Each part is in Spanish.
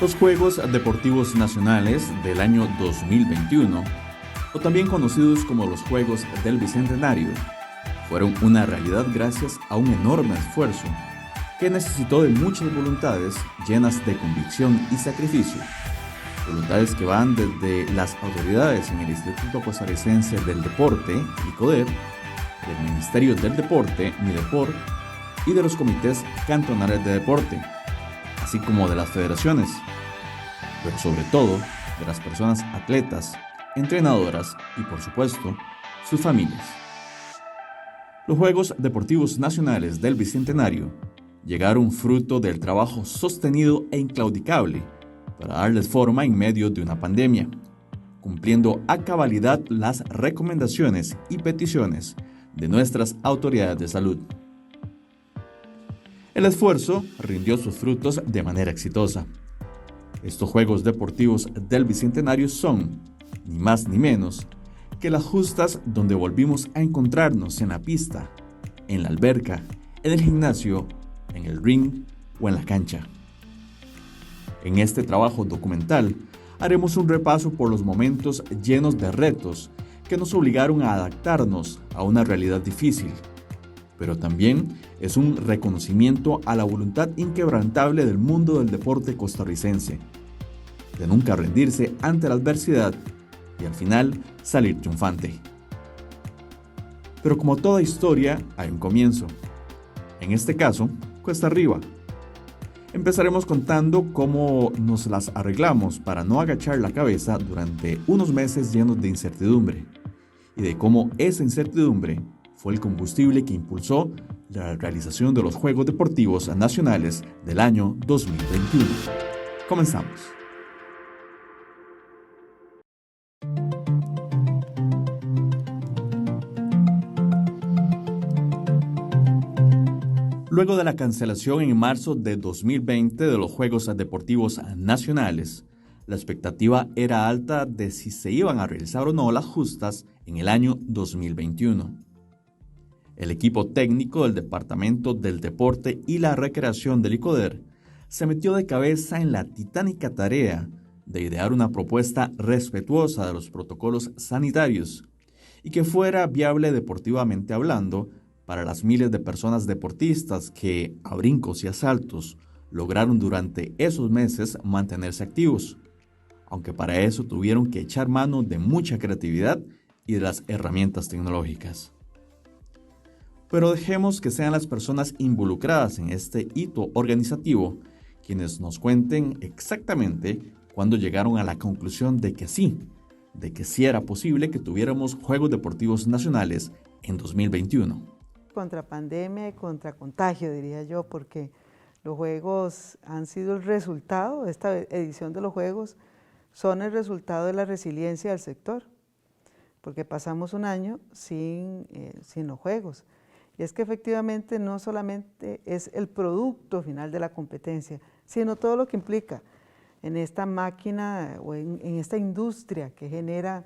Los Juegos Deportivos Nacionales del año 2021, o también conocidos como los Juegos del Bicentenario, fueron una realidad gracias a un enorme esfuerzo que necesitó de muchas voluntades llenas de convicción y sacrificio. Voluntades que van desde las autoridades en el Instituto Costarricense del Deporte, ICODER, del Ministerio del Deporte, MIDEPOR, y de los comités cantonales de deporte, así como de las federaciones, pero sobre todo de las personas atletas, entrenadoras y, por supuesto, sus familias. Los Juegos Deportivos Nacionales del Bicentenario llegaron fruto del trabajo sostenido e inclaudicable para darles forma en medio de una pandemia, cumpliendo a cabalidad las recomendaciones y peticiones de nuestras autoridades de salud. El esfuerzo rindió sus frutos de manera exitosa. Estos Juegos Deportivos del Bicentenario son, ni más ni menos, que las justas donde volvimos a encontrarnos en la pista, en la alberca, en el gimnasio, en el ring o en la cancha. En este trabajo documental haremos un repaso por los momentos llenos de retos que nos obligaron a adaptarnos a una realidad difícil, pero también es un reconocimiento a la voluntad inquebrantable del mundo del deporte costarricense, de nunca rendirse ante la adversidad y al final salir triunfante. Pero como toda historia, hay un comienzo. En este caso, cuesta arriba. Empezaremos contando cómo nos las arreglamos para no agachar la cabeza durante unos meses llenos de incertidumbre y de cómo esa incertidumbre fue el combustible que impulsó la realización de los Juegos Deportivos Nacionales del año 2021. Comenzamos. Luego de la cancelación en marzo de 2020 de los Juegos Deportivos Nacionales, la expectativa era alta de si se iban a realizar o no las justas en el año 2021. El equipo técnico del Departamento del Deporte y la Recreación del ICODER se metió de cabeza en la titánica tarea de idear una propuesta respetuosa de los protocolos sanitarios y que fuera viable deportivamente hablando para las miles de personas deportistas que, a brincos y a saltos, lograron durante esos meses mantenerse activos, aunque para eso tuvieron que echar mano de mucha creatividad y de las herramientas tecnológicas. Pero dejemos que sean las personas involucradas en este hito organizativo quienes nos cuenten exactamente cuándo llegaron a la conclusión de que sí era posible que tuviéramos Juegos Deportivos Nacionales en 2021. Contra pandemia y contra contagio, diría yo, porque los Juegos han sido el resultado, esta edición de los Juegos son el resultado de la resiliencia del sector, porque pasamos un año sin los Juegos. Y es que efectivamente no solamente es el producto final de la competencia, sino todo lo que implica en esta máquina o en esta industria que genera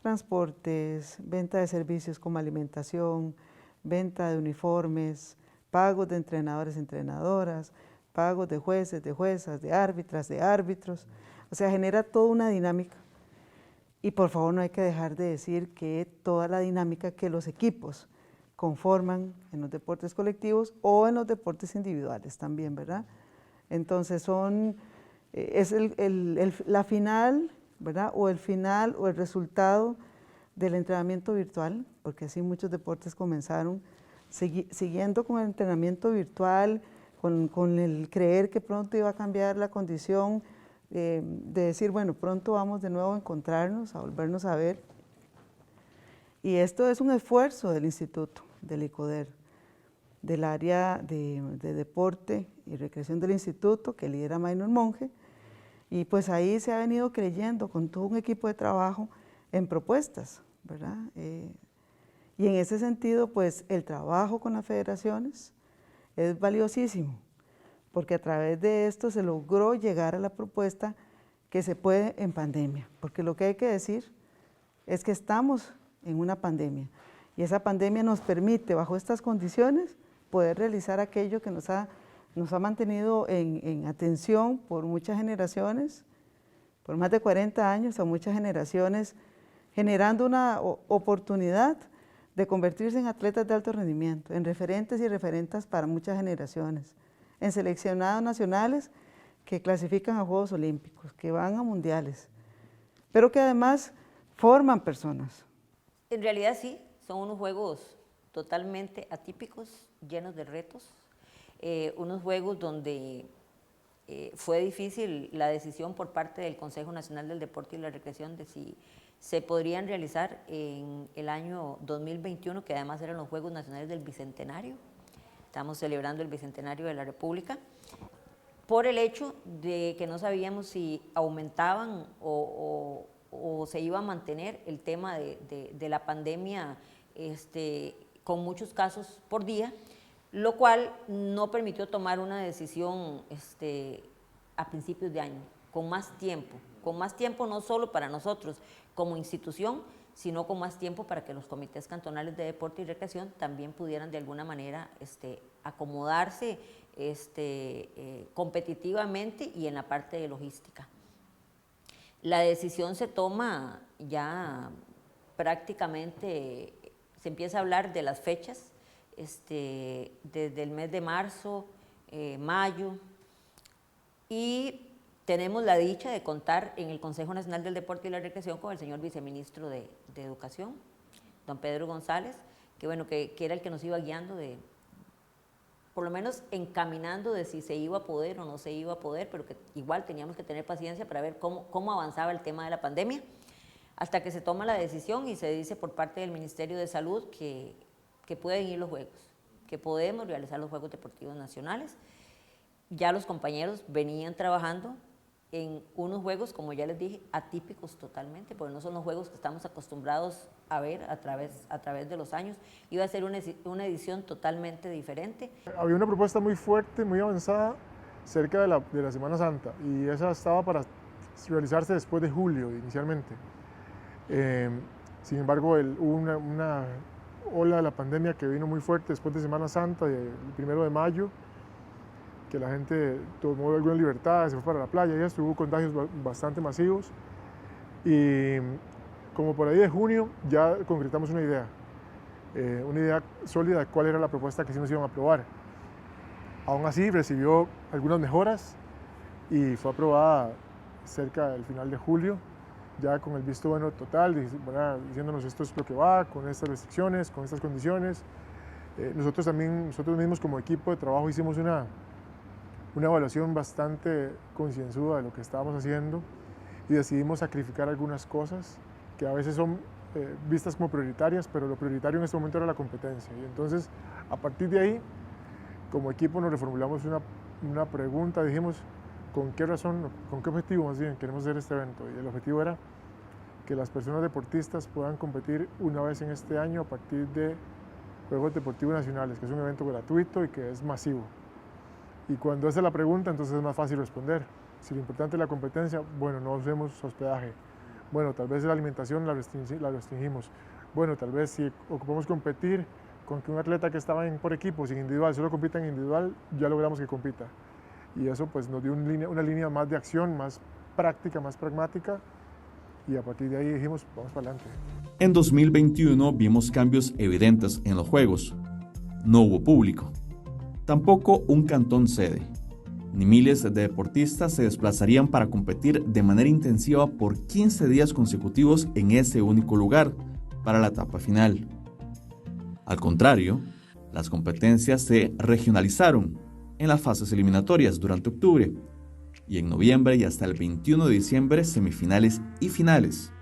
transportes, venta de servicios como alimentación, venta de uniformes, pagos de entrenadores, entrenadoras, pagos de jueces, de juezas, de árbitras, de árbitros. O sea, genera toda una dinámica. Y por favor no hay que dejar de decir que toda la dinámica que los equipos conforman en los deportes colectivos o en los deportes individuales también, ¿verdad? Entonces es la final, ¿verdad? O el final o el resultado del entrenamiento virtual, porque así muchos deportes comenzaron, siguiendo con el entrenamiento virtual, con el creer que pronto iba a cambiar la condición, de decir, bueno, pronto vamos de nuevo a encontrarnos, a volvernos a ver. Y esto es un esfuerzo del instituto, del ICODER, del área de deporte y recreación del instituto, que lidera Maynor Monge, y pues ahí se ha venido creyendo con todo un equipo de trabajo en propuestas, ¿verdad? Y en ese sentido, pues el trabajo con las federaciones es valiosísimo, porque a través de esto se logró llegar a la propuesta que se puede en pandemia, porque lo que hay que decir es que estamos en una pandemia, y esa pandemia nos permite, bajo estas condiciones, poder realizar aquello que nos ha nos ha mantenido en atención por muchas generaciones, por más de 40 años, a muchas generaciones, generando una oportunidad de convertirse en atletas de alto rendimiento, en referentes y referentas para muchas generaciones, en seleccionados nacionales que clasifican a Juegos Olímpicos, que van a mundiales, pero que además forman personas. En realidad sí, son unos juegos totalmente atípicos, llenos de retos, unos juegos donde fue difícil la decisión por parte del Consejo Nacional del Deporte y la Recreación de si se podrían realizar en el año 2021, que además eran los Juegos Nacionales del Bicentenario. Estamos celebrando el Bicentenario de la República, por el hecho de que no sabíamos si aumentaban o se iba a mantener el tema de la pandemia con muchos casos por día, lo cual no permitió tomar una decisión a principios de año, con más tiempo no solo para nosotros como institución, sino con más tiempo para que los comités cantonales de deporte y recreación también pudieran de alguna manera acomodarse competitivamente y en la parte de logística. La decisión se toma ya prácticamente, se empieza a hablar de las fechas, desde el mes de marzo, mayo, y tenemos la dicha de contar en el Consejo Nacional del Deporte y la Recreación con el señor viceministro de Educación, don Pedro González, que era el que nos iba guiando, por lo menos encaminando de si se iba a poder o no se iba a poder, pero que igual teníamos que tener paciencia para ver cómo avanzaba el tema de la pandemia, hasta que se toma la decisión y se dice por parte del Ministerio de Salud que pueden ir los Juegos, que podemos realizar los Juegos Deportivos Nacionales. Ya los compañeros venían trabajando en unos juegos, como ya les dije, atípicos totalmente, porque no son los juegos que estamos acostumbrados a ver a través de los años. Iba a ser una edición totalmente diferente. Había una propuesta muy fuerte, muy avanzada, cerca de la Semana Santa, y esa estaba para realizarse después de julio, inicialmente. Sin embargo, hubo una ola de la pandemia que vino muy fuerte después de Semana Santa, el 1 de mayo, que la gente tomó algunas libertades, se fue para la playa y esto, hubo contagios bastante masivos, y como por ahí de junio ya concretamos una idea sólida de cuál era la propuesta que sí nos iban a aprobar. Aún así recibió algunas mejoras y fue aprobada cerca del final de julio, ya con el visto bueno total, diciéndonos esto es lo que va, con estas restricciones, con estas condiciones. Nosotros mismos como equipo de trabajo hicimos una evaluación bastante concienzuda de lo que estábamos haciendo y decidimos sacrificar algunas cosas que a veces son vistas como prioritarias, pero lo prioritario en este momento era la competencia. Y entonces, a partir de ahí, como equipo nos reformulamos una pregunta, dijimos, ¿con qué razón, con qué objetivo más bien queremos hacer este evento? Y el objetivo era que las personas deportistas puedan competir una vez en este año a partir de Juegos Deportivos Nacionales, que es un evento gratuito y que es masivo. Y cuando esa es la pregunta, entonces es más fácil responder. Si lo importante es la competencia, bueno, no usemos hospedaje. Bueno, tal vez la alimentación la restringimos. Bueno, tal vez si ocupamos competir con que un atleta que estaba por equipo, sin individual, solo compita en individual, ya logramos que compita. Y eso pues nos dio una línea más de acción, más práctica, más pragmática, y a partir de ahí dijimos, vamos para adelante. En 2021 vimos cambios evidentes en los Juegos. No hubo público. Tampoco un cantón sede, ni miles de deportistas se desplazarían para competir de manera intensiva por 15 días consecutivos en ese único lugar para la etapa final. Al contrario, las competencias se regionalizaron en las fases eliminatorias durante octubre y en noviembre y hasta el 21 de diciembre semifinales y finales,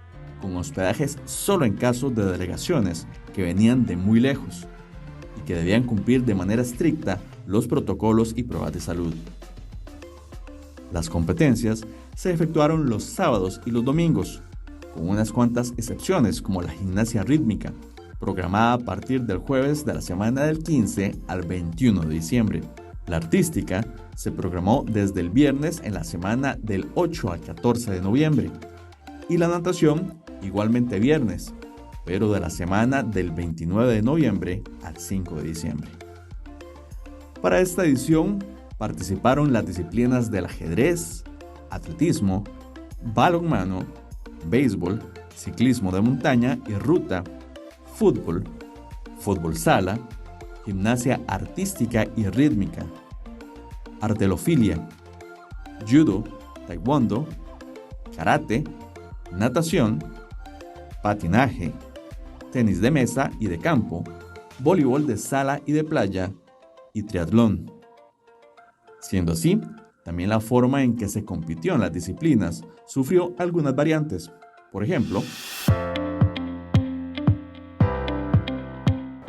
con hospedajes solo en caso de delegaciones que venían de muy lejos y que debían cumplir de manera estricta los protocolos y pruebas de salud. Las competencias se efectuaron los sábados y los domingos, con unas cuantas excepciones como la gimnasia rítmica, programada a partir del jueves de la semana del 15 al 21 de diciembre. La artística se programó desde el viernes en la semana del 8 al 14 de noviembre y la natación igualmente viernes, pero de la semana del 29 de noviembre al 5 de diciembre. Para esta edición participaron las disciplinas del ajedrez, atletismo, balonmano, béisbol, ciclismo de montaña y ruta, fútbol, fútbol sala, gimnasia artística y rítmica, artelofilia, judo, taekwondo, karate, natación, patinaje, tenis de mesa y de campo, voleibol de sala y de playa y triatlón. Siendo así, también la forma en que se compitió en las disciplinas sufrió algunas variantes. Por ejemplo,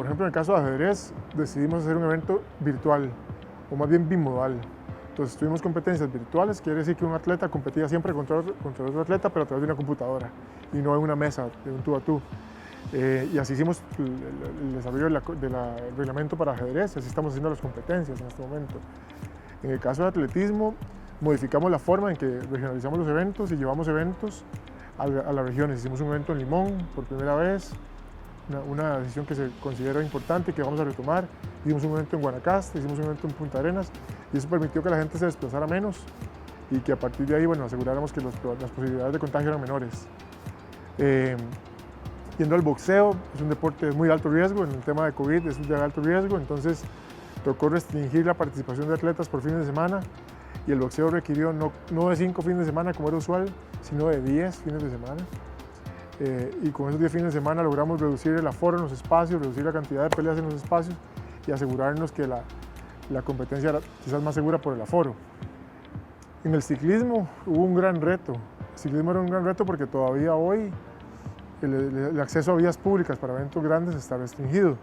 en el caso de ajedrez decidimos hacer un evento virtual, o más bien bimodal. Entonces tuvimos competencias virtuales, quiere decir que un atleta competía siempre contra otro atleta, pero a través de una computadora y no en una mesa de un tú a tú. Y así hicimos el desarrollo del reglamento para ajedrez, así estamos haciendo las competencias en este momento. En el caso de atletismo, modificamos la forma en que regionalizamos los eventos y llevamos eventos a las regiones. Hicimos un evento en Limón por primera vez, una decisión que se considera importante y que vamos a retomar. Hicimos un evento en Guanacaste, hicimos un evento en Punta Arenas y eso permitió que la gente se desplazara menos y que a partir de ahí, bueno, aseguráramos que las posibilidades de contagio eran menores. Yendo al boxeo, es un deporte de muy alto riesgo, en el tema de COVID es de alto riesgo, entonces tocó restringir la participación de atletas por fines de semana y el boxeo requirió no de 5 fines de semana como era usual, sino de 10 fines de semana. Y con esos 10 fines de semana logramos reducir el aforo en los espacios, reducir la cantidad de peleas en los espacios y asegurarnos que la competencia era quizás más segura por el aforo. En el ciclismo hubo un gran reto. El ciclismo era un gran reto porque todavía hoy el acceso a vías públicas para eventos grandes está restringido.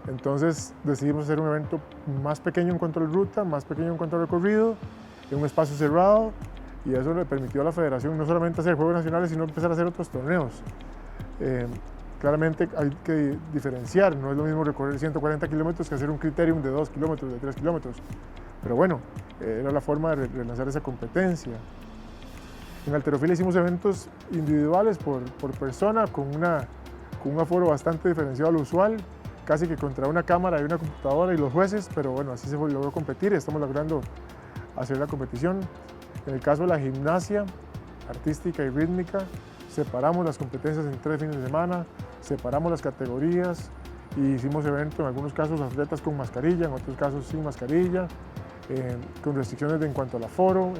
Entonces decidimos hacer un evento más pequeño en cuanto a la ruta, más pequeño en cuanto al recorrido, en un espacio cerrado, y eso le permitió a la federación no solamente hacer juegos nacionales, sino empezar a hacer otros torneos. Claramente hay que diferenciar, no es lo mismo recorrer 140 kilómetros que hacer un criterium de 2 kilómetros, de 3 kilómetros. Pero bueno, era la forma de relanzar esa competencia. En halterofilia hicimos eventos individuales por persona, con un aforo bastante diferenciado al usual, casi que contra una cámara y una computadora y los jueces, pero bueno, así se logró competir y estamos logrando hacer la competición. En el caso de la gimnasia artística y rítmica, separamos las competencias en 3 fines de semana, separamos las categorías y hicimos eventos, en algunos casos atletas con mascarilla, en otros casos sin mascarilla, con restricciones en cuanto al aforo,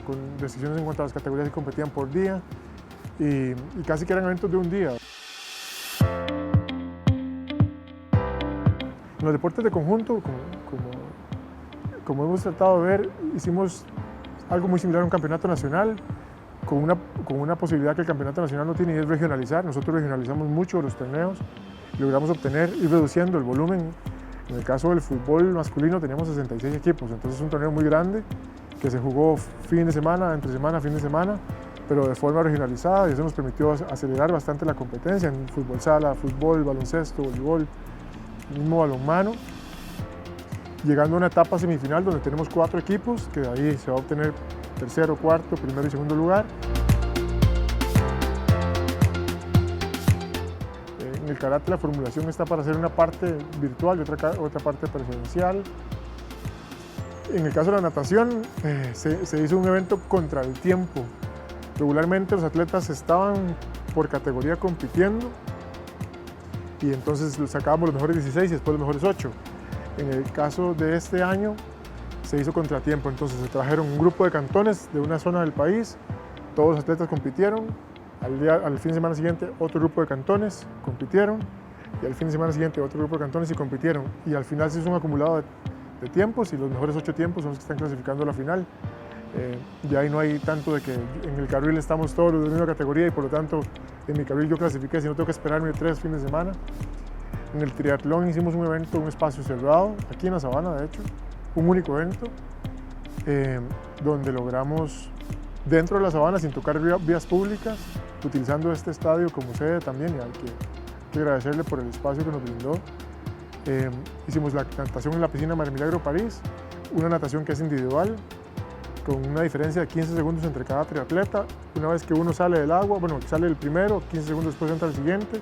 con restricciones en cuanto a las categorías que competían por día y casi que eran eventos de un día. En los deportes de conjunto, como hemos tratado de ver, hicimos algo muy similar a un campeonato nacional, con una posibilidad que el campeonato nacional no tiene y es regionalizar. Nosotros regionalizamos mucho los torneos, logramos ir reduciendo el volumen. En el caso del fútbol masculino teníamos 66 equipos, entonces es un torneo muy grande que se jugó fin de semana, entre semana, fin de semana, pero de forma regionalizada y eso nos permitió acelerar bastante la competencia en fútbol sala, fútbol, baloncesto, voleibol, mismo balonmano, llegando a una etapa semifinal donde tenemos 4 equipos, que de ahí se va a obtener tercero, cuarto, primero y segundo lugar. En el karate la formulación está para hacer una parte virtual y otra parte presencial. En el caso de la natación se hizo un evento contra el tiempo. Regularmente los atletas estaban por categoría compitiendo y entonces sacábamos los mejores 16 y después los mejores 8. En el caso de este año se hizo contratiempo, entonces se trajeron un grupo de cantones de una zona del país, todos los atletas compitieron, al fin de semana siguiente otro grupo de cantones compitieron y al fin de semana siguiente otro grupo de cantones y compitieron y al final se hizo un acumulado de tiempos y los mejores 8 tiempos son los que están clasificando a la final. Ya ahí no hay tanto de que en el carril estamos todos los de la misma categoría y por lo tanto en mi carril yo clasifiqué si no tengo que esperarme 3 fines de semana. En el triatlón hicimos un evento, un espacio cerrado, aquí en la Sabana de hecho, un único evento, donde logramos dentro de la Sabana, sin tocar vías públicas, utilizando este estadio como sede también, y hay que agradecerle por el espacio que nos brindó. Hicimos la natación en la piscina Mar Milagro París, una natación que es individual, con una diferencia de 15 segundos entre cada triatleta. Una vez que uno sale del agua, bueno, sale el primero, 15 segundos después entra el siguiente,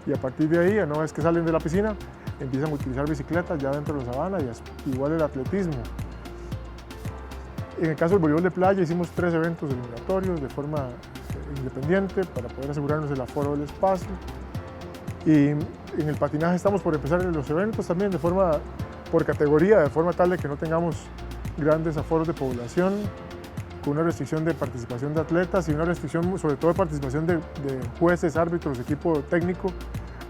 y a partir de ahí, una vez que salen de la piscina, empiezan a utilizar bicicletas ya dentro de la Sabana y igual el atletismo. En el caso del voleibol de playa hicimos 3 eventos eliminatorios de forma independiente para poder asegurarnos el aforo del espacio. Y en el patinaje estamos por empezar los eventos también por categoría, de forma tal de que no tengamos grandes aforos de población, con una restricción de participación de atletas y una restricción sobre todo de participación de jueces, árbitros, equipo técnico,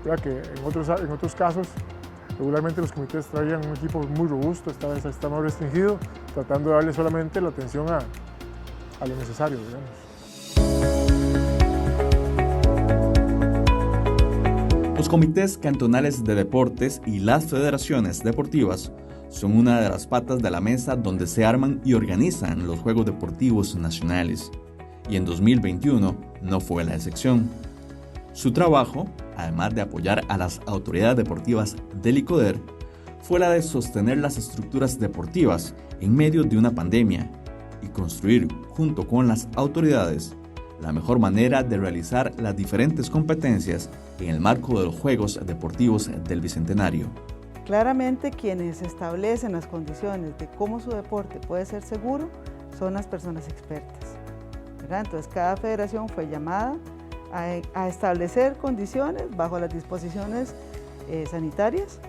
¿verdad? Que en otros casos regularmente los comités traían un equipo muy robusto, esta vez está más restringido, tratando de darle solamente la atención a lo necesario, digamos. Los comités cantonales de deportes y las federaciones deportivas son una de las patas de la mesa donde se arman y organizan los Juegos Deportivos Nacionales, y en 2021 no fue la excepción. Su trabajo, además de apoyar a las autoridades deportivas del ICODER, fue la de sostener las estructuras deportivas en medio de una pandemia y construir, junto con las autoridades, la mejor manera de realizar las diferentes competencias en el marco de los Juegos Deportivos del Bicentenario. Claramente quienes establecen las condiciones de cómo su deporte puede ser seguro son las personas expertas, ¿verdad? Entonces cada federación fue llamada a establecer condiciones bajo las disposiciones sanitarias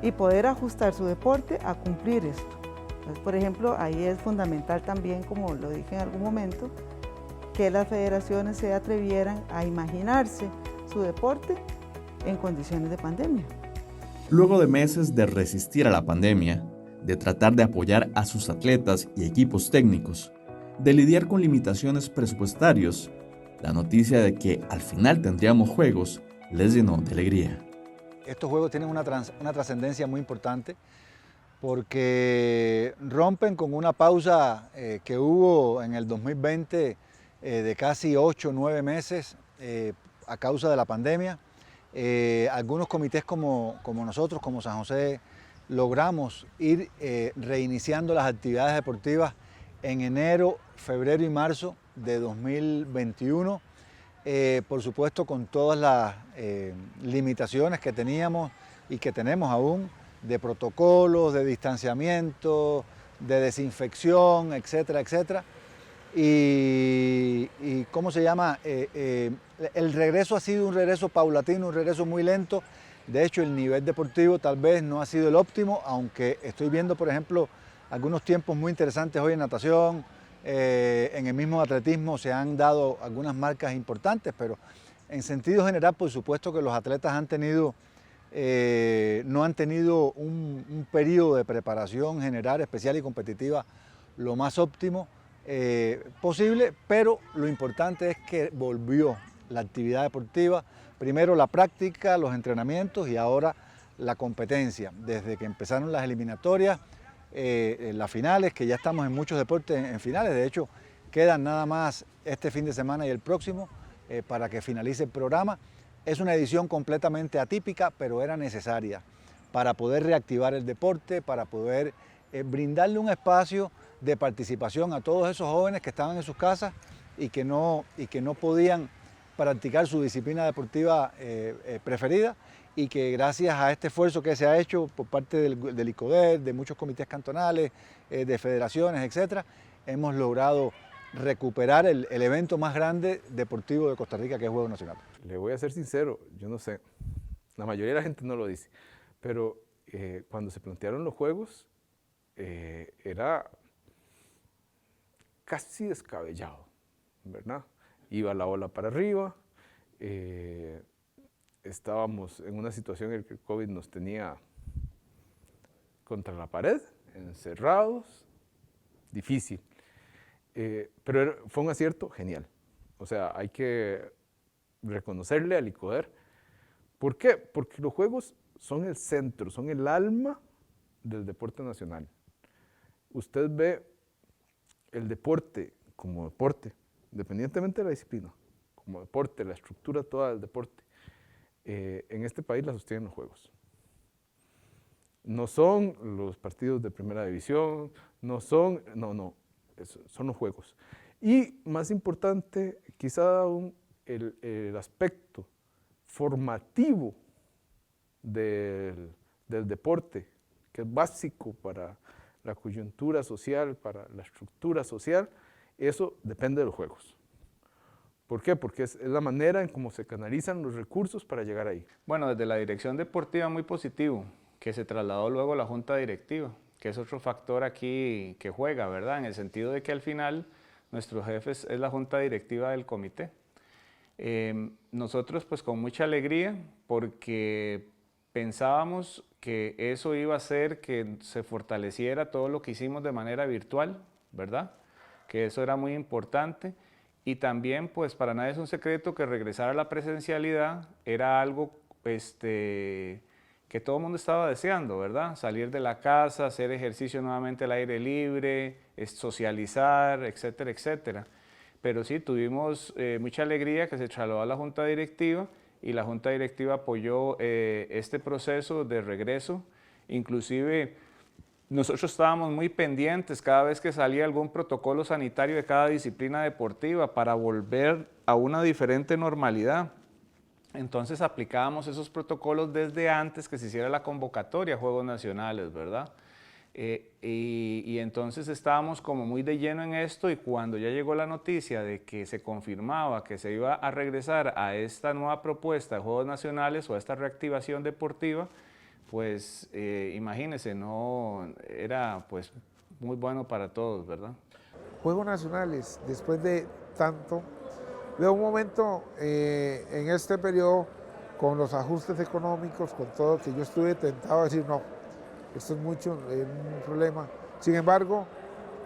y poder ajustar su deporte a cumplir esto. Entonces, por ejemplo, ahí es fundamental también, como lo dije en algún momento, que las federaciones se atrevieran a imaginarse su deporte en condiciones de pandemia. Luego de meses de resistir a la pandemia, de tratar de apoyar a sus atletas y equipos técnicos, de lidiar con limitaciones presupuestarias, la noticia de que al final tendríamos juegos les llenó de alegría. Estos juegos tienen una trascendencia muy importante porque rompen con una pausa que hubo en el 2020 de casi 8 o 9 meses a causa de la pandemia. Algunos comités como nosotros, como San José, logramos ir reiniciando las actividades deportivas en enero, febrero y marzo de 2021, por supuesto con todas las limitaciones que teníamos y que tenemos aún de protocolos, de distanciamiento, de desinfección, etcétera, etcétera. Y ¿cómo se llama? El regreso ha sido un regreso paulatino, un regreso muy lento. De hecho, el nivel deportivo tal vez no ha sido el óptimo, aunque estoy viendo, por ejemplo, algunos tiempos muy interesantes hoy en natación. En el mismo atletismo se han dado algunas marcas importantes, pero en sentido general, por supuesto que los atletas no han tenido un periodo de preparación general, especial y competitiva lo más óptimo posible, pero lo importante es que volvió la actividad deportiva, primero la práctica, los entrenamientos y ahora la competencia. Desde que empezaron las eliminatorias, las finales, que ya estamos en muchos deportes en finales, de hecho quedan nada más este fin de semana y el próximo para que finalice el programa. Es una edición completamente atípica, pero era necesaria para poder reactivar el deporte, para poder brindarle un espacio de participación a todos esos jóvenes que estaban en sus casas y que no podían practicar su disciplina deportiva preferida, y que gracias a este esfuerzo que se ha hecho por parte del ICODER, de muchos comités cantonales, de federaciones, etcétera, hemos logrado recuperar el evento más grande deportivo de Costa Rica, que es el Juego Nacional. Le voy a ser sincero, yo no sé, la mayoría de la gente no lo dice, pero cuando se plantearon los Juegos era casi descabellado, ¿verdad? Iba la ola para arriba, estábamos en una situación en la que el COVID nos tenía contra la pared, encerrados, difícil. Pero fue un acierto genial. O sea, hay que reconocerle al ICODER. ¿Por qué? Porque los Juegos son el centro, son el alma del deporte nacional. Usted ve el deporte como deporte, independientemente de la disciplina, como deporte, la estructura toda del deporte, en este país la sostienen los Juegos. No son los partidos de primera división, son los Juegos. Y más importante, quizá aún, el aspecto formativo del deporte, que es básico para la coyuntura social, para la estructura social, eso depende de los juegos. ¿Por qué? Porque es la manera en cómo se canalizan los recursos para llegar ahí. Bueno, desde la dirección deportiva muy positivo, que se trasladó luego a la junta directiva, que es otro factor aquí que juega, ¿verdad? En el sentido de que al final nuestros jefes es la junta directiva del comité. Nosotros pues con mucha alegría porque pensábamos que eso iba a hacer que se fortaleciera todo lo que hicimos de manera virtual, ¿verdad? Que eso era muy importante. Y también, pues para nadie es un secreto que regresar a la presencialidad era algo que todo el mundo estaba deseando, ¿verdad? Salir de la casa, hacer ejercicio nuevamente al aire libre, socializar, etcétera, etcétera. Pero sí, tuvimos mucha alegría que se trasladó a la junta directiva y la junta directiva apoyó este proceso de regreso. Inclusive, nosotros estábamos muy pendientes cada vez que salía algún protocolo sanitario de cada disciplina deportiva para volver a una diferente normalidad. Entonces aplicábamos esos protocolos desde antes que se hiciera la convocatoria a Juegos Nacionales, ¿verdad? Y entonces estábamos como muy de lleno en esto y cuando ya llegó la noticia de que se confirmaba que se iba a regresar a esta nueva propuesta de Juegos Nacionales o a esta reactivación deportiva, pues imagínense, no era pues muy bueno para todos, ¿verdad? Juegos Nacionales, después de tanto, veo un momento en este periodo con los ajustes económicos, con todo, que yo estuve tentado a decir no, esto es mucho, es un problema. Sin embargo,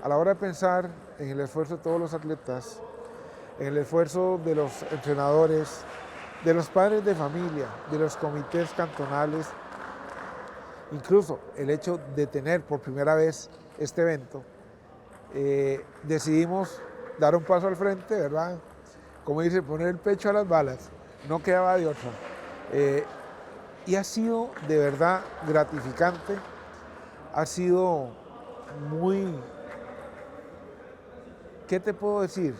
a la hora de pensar en el esfuerzo de todos los atletas, en el esfuerzo de los entrenadores, de los padres de familia, de los comités cantonales, incluso el hecho de tener por primera vez este evento, decidimos dar un paso al frente, ¿verdad? Como dice, poner el pecho a las balas, no quedaba de otra. Y ha sido de verdad gratificante, ha sido muy, ¿qué te puedo decir?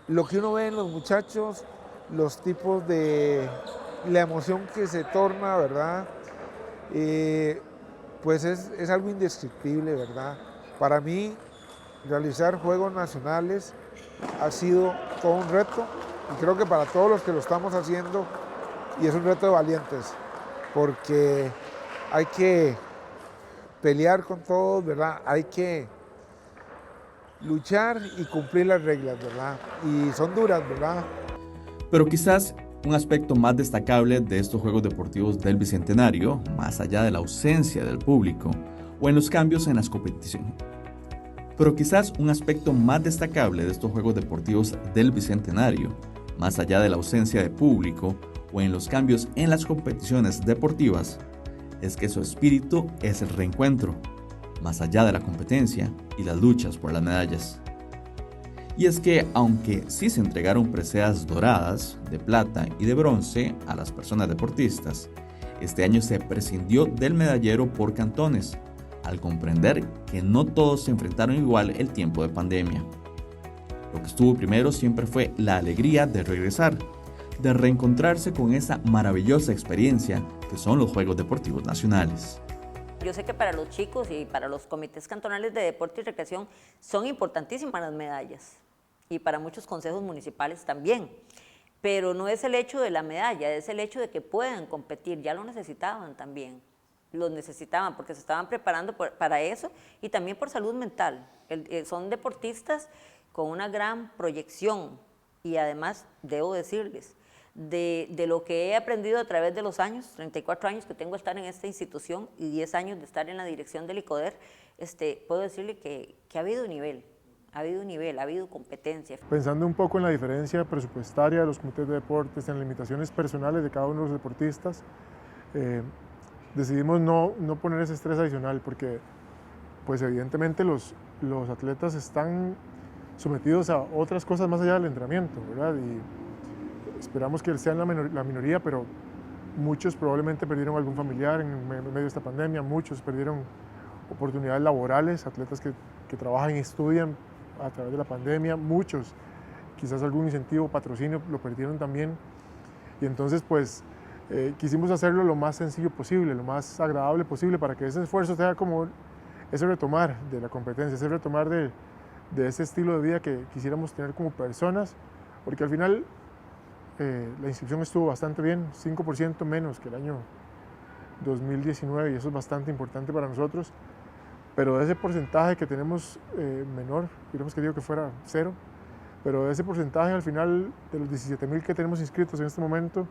Lo que uno ve en los muchachos, los tipos de, la emoción que se torna, ¿verdad? Pues es algo indescriptible, ¿verdad? Para mí, realizar Juegos Nacionales ha sido todo un reto y creo que para todos los que lo estamos haciendo, y es un reto de valientes, porque hay que pelear con todos, ¿verdad? Hay que luchar y cumplir las reglas, ¿verdad? Y son duras, ¿verdad? Pero quizás un aspecto más destacable de estos Juegos Deportivos del Bicentenario, más allá de la ausencia del público o en los cambios en las competiciones. Pero quizás un aspecto más destacable de estos Juegos Deportivos del Bicentenario, más allá de la ausencia de público o en los cambios en las competiciones deportivas, es que su espíritu es el reencuentro, más allá de la competencia y las luchas por las medallas. Y es que, aunque sí se entregaron preseas doradas, de plata y de bronce a las personas deportistas, este año se prescindió del medallero por cantones, al comprender que no todos se enfrentaron igual el tiempo de pandemia. Lo que estuvo primero siempre fue la alegría de regresar, de reencontrarse con esa maravillosa experiencia que son los Juegos Deportivos Nacionales. Yo sé que para los chicos y para los comités cantonales de deporte y recreación son importantísimas las medallas y para muchos consejos municipales también, pero no es el hecho de la medalla, es el hecho de que puedan competir, ya lo necesitaban también, lo necesitaban porque se estaban preparando para eso y también por salud mental. Son deportistas con una gran proyección y además debo decirles, de lo que he aprendido a través de los años, 34 años que tengo de estar en esta institución y 10 años de estar en la dirección del ICODER, puedo decirle que ha habido nivel, ha habido competencia. Pensando un poco en la diferencia presupuestaria de los comités de deportes, en las limitaciones personales de cada uno de los deportistas, decidimos no poner ese estrés adicional porque pues evidentemente los atletas están sometidos a otras cosas más allá del entrenamiento, ¿verdad? Y esperamos que sean la minoría, pero muchos probablemente perdieron algún familiar en medio de esta pandemia, muchos perdieron oportunidades laborales, atletas que trabajan y estudian a través de la pandemia, muchos, quizás algún incentivo, patrocinio, lo perdieron también. Y entonces, pues, quisimos hacerlo lo más sencillo posible, lo más agradable posible, para que ese esfuerzo sea como ese retomar de la competencia, ese retomar de ese estilo de vida que quisiéramos tener como personas, porque al final la inscripción estuvo bastante bien, 5% menos que el año 2019, y eso es bastante importante para nosotros, pero de ese porcentaje que tenemos menor, hubiéramos querido que fuera 0, pero de ese porcentaje al final de los 17.000 que tenemos inscritos en este momento,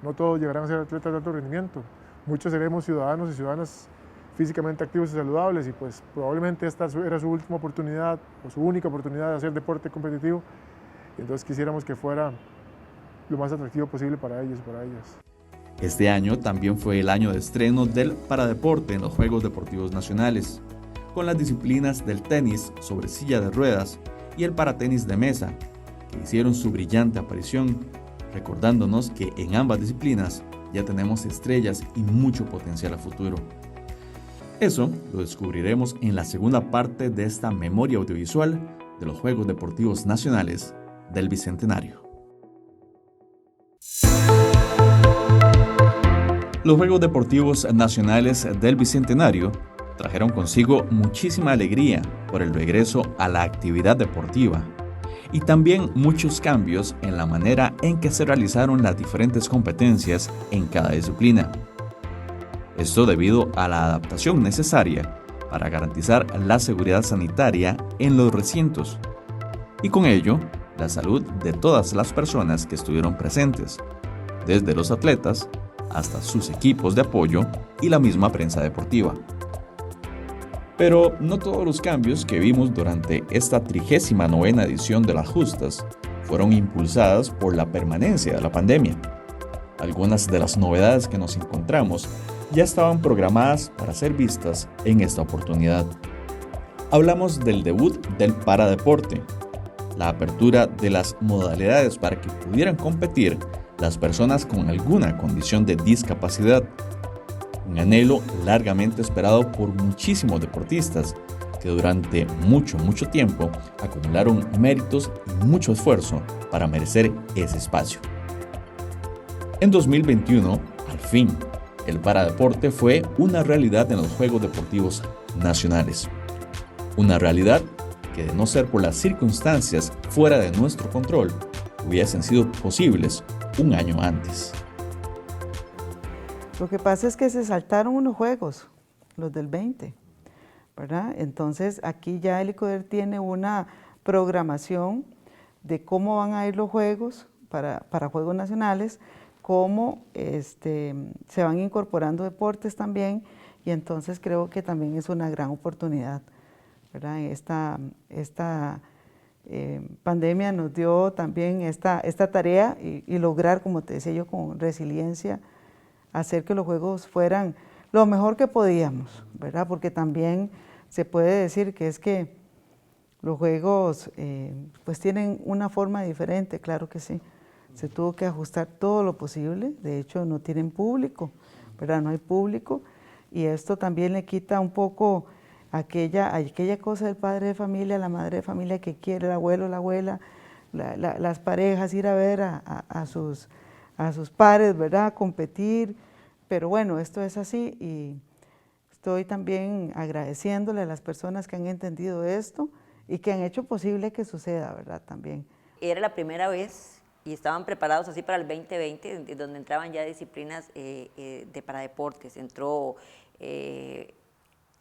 no todos llegarán a ser atletas de alto rendimiento, muchos seremos ciudadanos y ciudadanas físicamente activos y saludables, y pues probablemente esta era su última oportunidad o su única oportunidad de hacer deporte competitivo, y entonces quisiéramos que fuera lo más atractivo posible para ellos y para ellas. Este año también fue el año de estreno del paradeporte en los Juegos Deportivos Nacionales, con las disciplinas del tenis sobre silla de ruedas y el paratenis de mesa, que hicieron su brillante aparición, recordándonos que en ambas disciplinas ya tenemos estrellas y mucho potencial a futuro. Eso lo descubriremos en la segunda parte de esta memoria audiovisual de los Juegos Deportivos Nacionales del Bicentenario. Los Juegos Deportivos Nacionales del Bicentenario trajeron consigo muchísima alegría por el regreso a la actividad deportiva y también muchos cambios en la manera en que se realizaron las diferentes competencias en cada disciplina. Esto debido a la adaptación necesaria para garantizar la seguridad sanitaria en los recintos y con ello la salud de todas las personas que estuvieron presentes, desde los atletas hasta sus equipos de apoyo y la misma prensa deportiva. Pero no todos los cambios que vimos durante esta 39ª edición de las justas fueron impulsadas por la permanencia de la pandemia. Algunas de las novedades que nos encontramos ya estaban programadas para ser vistas en esta oportunidad. Hablamos del debut del paradeporte, la apertura de las modalidades para que pudieran competir las personas con alguna condición de discapacidad, un anhelo largamente esperado por muchísimos deportistas que durante mucho tiempo acumularon méritos y mucho esfuerzo para merecer ese espacio. En 2021, al fin, el paradeporte fue una realidad en los Juegos Deportivos Nacionales. Una realidad que, de no ser por las circunstancias fuera de nuestro control, hubiesen sido posibles un año antes. Lo que pasa es que se saltaron unos juegos, los del 20, ¿verdad? Entonces aquí ya el ICODER tiene una programación de cómo van a ir los juegos para Juegos Nacionales, cómo se van incorporando deportes también, y entonces creo que también es una gran oportunidad, ¿verdad? Esta pandemia nos dio también esta tarea y lograr, como te decía yo, con resiliencia, hacer que los juegos fueran lo mejor que podíamos, ¿verdad? Porque también se puede decir que es que los juegos pues tienen una forma diferente, claro que sí. Se tuvo que ajustar todo lo posible, de hecho no tienen público, ¿verdad? No hay público, y esto también le quita un poco aquella cosa del padre de familia, la madre de familia que quiere, el abuelo, la abuela, las parejas, ir a ver a sus pares, ¿verdad? Competir, pero bueno, esto es así, y estoy también agradeciéndole a las personas que han entendido esto y que han hecho posible que suceda, ¿verdad? También. Era la primera vez y estaban preparados así para el 2020, donde entraban ya disciplinas de paradeportes. Entró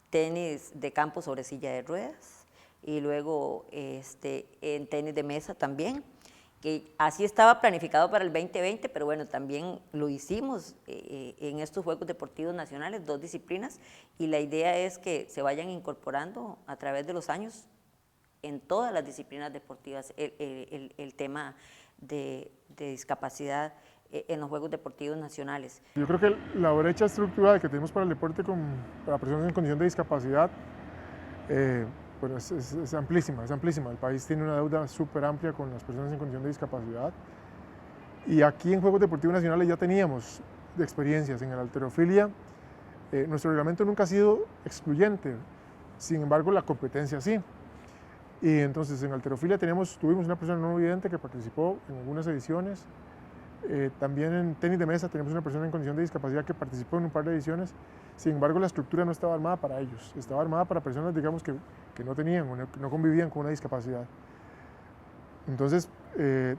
tenis de campo sobre silla de ruedas y luego en tenis de mesa también, que así estaba planificado para el 2020, pero bueno, también lo hicimos en estos Juegos Deportivos Nacionales, 2 disciplinas, y la idea es que se vayan incorporando a través de los años en todas las disciplinas deportivas el tema de discapacidad en los Juegos Deportivos Nacionales. Yo creo que la brecha estructural que tenemos para el deporte para personas en condición de discapacidad bueno, es amplísima, es amplísima. El país tiene una deuda súper amplia con las personas en condición de discapacidad. Y aquí en Juegos Deportivos Nacionales ya teníamos experiencias en la halterofilia. Nuestro reglamento nunca ha sido excluyente, sin embargo la competencia sí. Y entonces en halterofilia tuvimos una persona no vidente que participó en algunas ediciones. También en tenis de mesa tenemos una persona en condición de discapacidad que participó en un par de ediciones. Sin embargo, la estructura no estaba armada para ellos, estaba armada para personas, digamos, que no tenían o no convivían con una discapacidad. Entonces,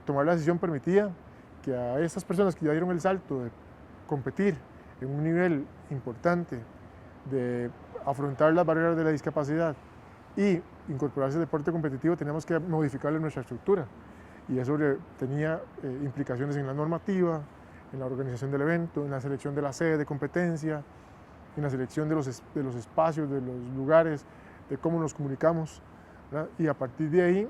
tomar la decisión permitía que a estas personas que ya dieron el salto de competir en un nivel importante, de afrontar las barreras de la discapacidad y incorporarse al deporte competitivo, teníamos que modificarle nuestra estructura. Y eso tenía implicaciones en la normativa, en la organización del evento, en la selección de la sede de competencia, en la selección de los espacios, de los lugares, de cómo nos comunicamos, ¿verdad? Y a partir de ahí,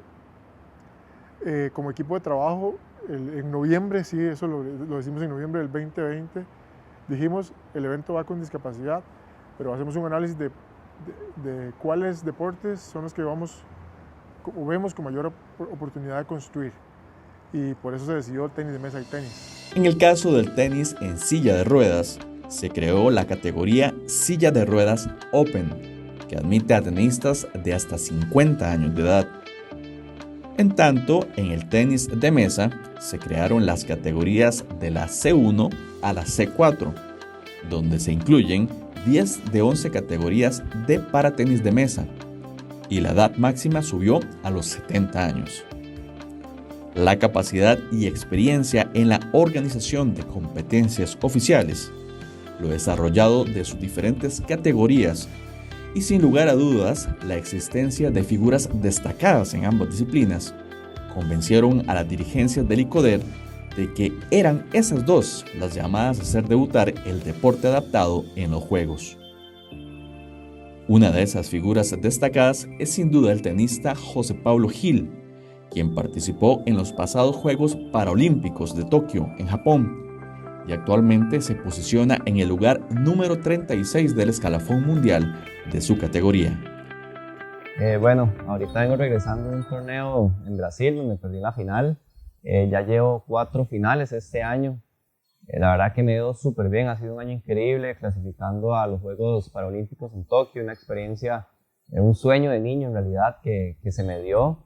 como equipo de trabajo, en noviembre, sí, eso lo decimos en noviembre del 2020, dijimos, el evento va con discapacidad, pero hacemos un análisis de cuáles deportes son los que vemos con mayor oportunidad de construir. Y por eso se decidió el tenis de mesa y tenis. En el caso del tenis en silla de ruedas, se creó la categoría Silla de Ruedas Open, que admite a tenistas de hasta 50 años de edad. En tanto, en el tenis de mesa se crearon las categorías de la C1 a la C4, donde se incluyen 10 de 11 categorías de paratenis de mesa, y la edad máxima subió a los 70 años. La capacidad y experiencia en la organización de competencias oficiales, lo desarrollado de sus diferentes categorías y sin lugar a dudas la existencia de figuras destacadas en ambas disciplinas, convencieron a las dirigencias del ICODER de que eran esas dos las llamadas a hacer debutar el deporte adaptado en los Juegos. Una de esas figuras destacadas es sin duda el tenista José Pablo Gil, quien participó en los pasados Juegos Paralímpicos de Tokio, en Japón, y actualmente se posiciona en el lugar número 36 del escalafón mundial de su categoría. Bueno, ahorita vengo regresando de un torneo en Brasil donde perdí la final. Ya llevo 4 finales este año. La verdad que me ha ido súper bien, ha sido un año increíble clasificando a los Juegos Paralímpicos en Tokio, una experiencia, un sueño de niño en realidad que se me dio.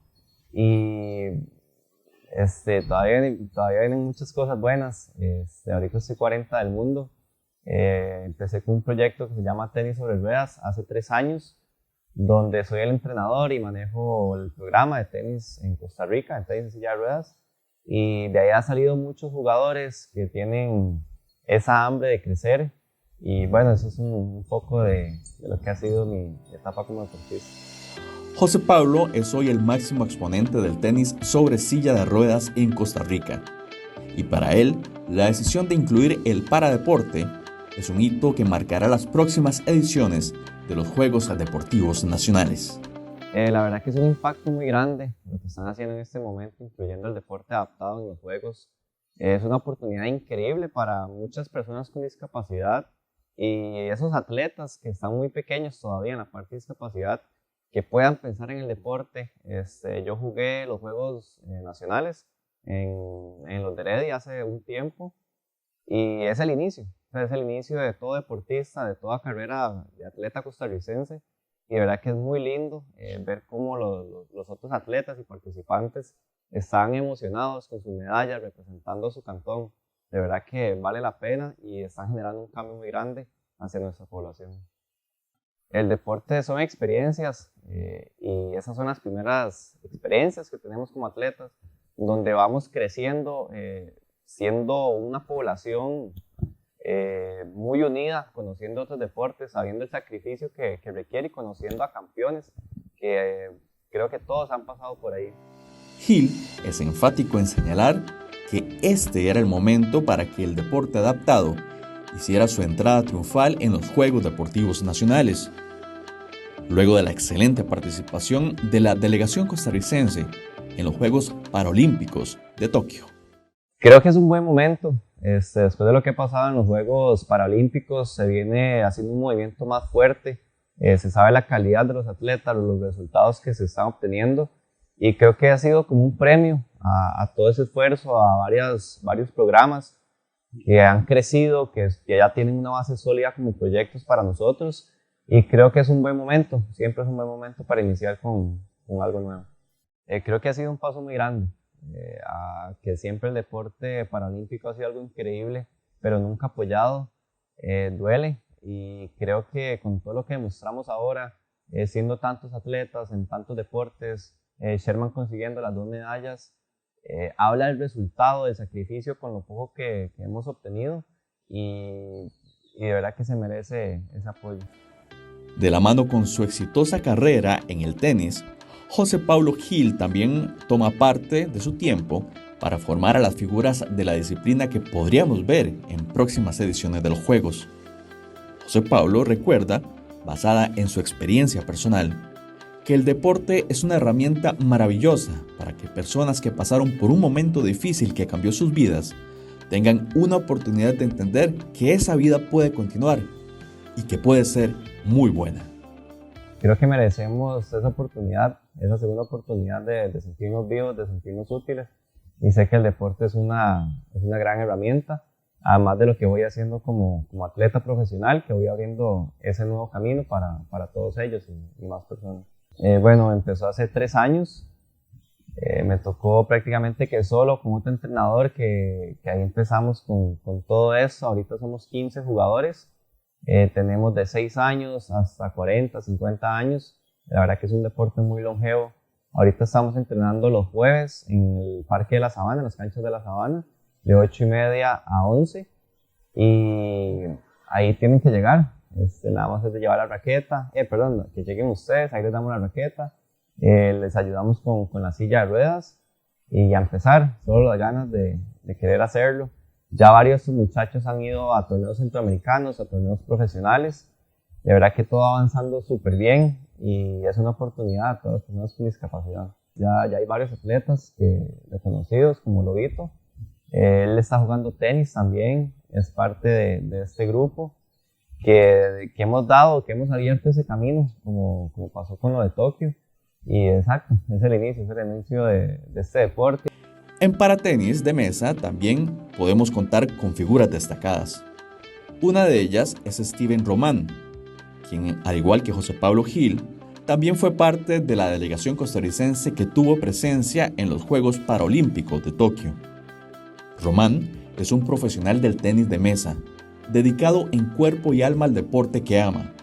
Y todavía vienen muchas cosas buenas. Ahorita estoy 40 del mundo. Empecé con un proyecto que se llama Tenis sobre Ruedas hace 3 años, donde soy el entrenador y manejo el programa de tenis en Costa Rica, en tenis en silla de ruedas. Y de ahí han salido muchos jugadores que tienen esa hambre de crecer. Y bueno, eso es un poco de lo que ha sido mi etapa como deportista. José Pablo es hoy el máximo exponente del tenis sobre silla de ruedas en Costa Rica. Y para él, la decisión de incluir el paradeporte es un hito que marcará las próximas ediciones de los Juegos Deportivos Nacionales. La verdad que es un impacto muy grande lo que están haciendo en este momento, incluyendo el deporte adaptado en los Juegos. Es una oportunidad increíble para muchas personas con discapacidad y esos atletas que están muy pequeños todavía en la parte de discapacidad, que puedan pensar en el deporte. Yo jugué los Juegos Nacionales en los de Heredia hace un tiempo y es el inicio. Es el inicio de todo deportista, de toda carrera de atleta costarricense. Y de verdad que es muy lindo ver cómo los otros atletas y participantes están emocionados con sus medallas, representando su cantón. De verdad que vale la pena y están generando un cambio muy grande hacia nuestra población. El deporte son experiencias y esas son las primeras experiencias que tenemos como atletas, donde vamos creciendo, siendo una población muy unida, conociendo otros deportes, sabiendo el sacrificio que requiere y conociendo a campeones que creo que todos han pasado por ahí. Gil es enfático en señalar que este era el momento para que el deporte adaptado hiciera su entrada triunfal en los Juegos Deportivos Nacionales, luego de la excelente participación de la delegación costarricense en los Juegos Paralímpicos de Tokio. Creo que es un buen momento. Después de lo que ha pasado en los Juegos Paralímpicos, se viene haciendo un movimiento más fuerte. Se sabe la calidad de los atletas, los resultados que se están obteniendo. Y creo que ha sido como un premio a todo ese esfuerzo, a varios programas que han crecido, que ya tienen una base sólida como proyectos para nosotros. Y creo que es un buen momento, siempre es un buen momento para iniciar con algo nuevo. Creo que ha sido un paso muy grande. a que siempre el deporte paralímpico ha sido algo increíble, pero nunca apoyado, duele. Y creo que con todo lo que demostramos ahora, siendo tantos atletas en tantos deportes, Sherman consiguiendo las 2 medallas, habla del resultado, del sacrificio con lo poco que hemos obtenido y de verdad que se merece ese apoyo. De la mano con su exitosa carrera en el tenis, José Pablo Gil también toma parte de su tiempo para formar a las figuras de la disciplina que podríamos ver en próximas ediciones de los Juegos. José Pablo recuerda, basada en su experiencia personal, que el deporte es una herramienta maravillosa para que personas que pasaron por un momento difícil que cambió sus vidas tengan una oportunidad de entender que esa vida puede continuar y que puede ser muy buena. Creo que merecemos esa oportunidad, esa segunda oportunidad de sentirnos vivos, de sentirnos útiles, y sé que el deporte es una gran herramienta, además de lo que voy haciendo como atleta profesional, que voy abriendo ese nuevo camino para todos ellos y más personas. Bueno, empezó hace 3 años, me tocó prácticamente que solo con otro entrenador, que ahí empezamos con todo eso. Ahorita somos 15 jugadores, tenemos de 6 años hasta 40, 50 años, la verdad que es un deporte muy longevo. Ahorita estamos entrenando los jueves en el Parque de la Sabana, en las canchas de la Sabana, de 8:30 a 11, y ahí tienen que llegar. Nada más es de llevar la raqueta, que lleguen ustedes, ahí les damos la raqueta, les ayudamos con la silla de ruedas y a empezar, solo las ganas de querer hacerlo. Ya varios muchachos han ido a torneos centroamericanos, a torneos profesionales, de verdad que todo avanzando súper bien y es una oportunidad a todas las personas con discapacidad. Ya hay varios atletas reconocidos como Lobito, él está jugando tenis también, es parte de este grupo. Que hemos abierto ese camino, como pasó con lo de Tokio, y exacto, es el inicio de este deporte. En paratenis de mesa también podemos contar con figuras destacadas. Una de ellas es Steven Román, quien, al igual que José Pablo Gil, también fue parte de la delegación costarricense que tuvo presencia en los Juegos Paralímpicos de Tokio. Román es un profesional del tenis de mesa, dedicado en cuerpo y alma al deporte que ama,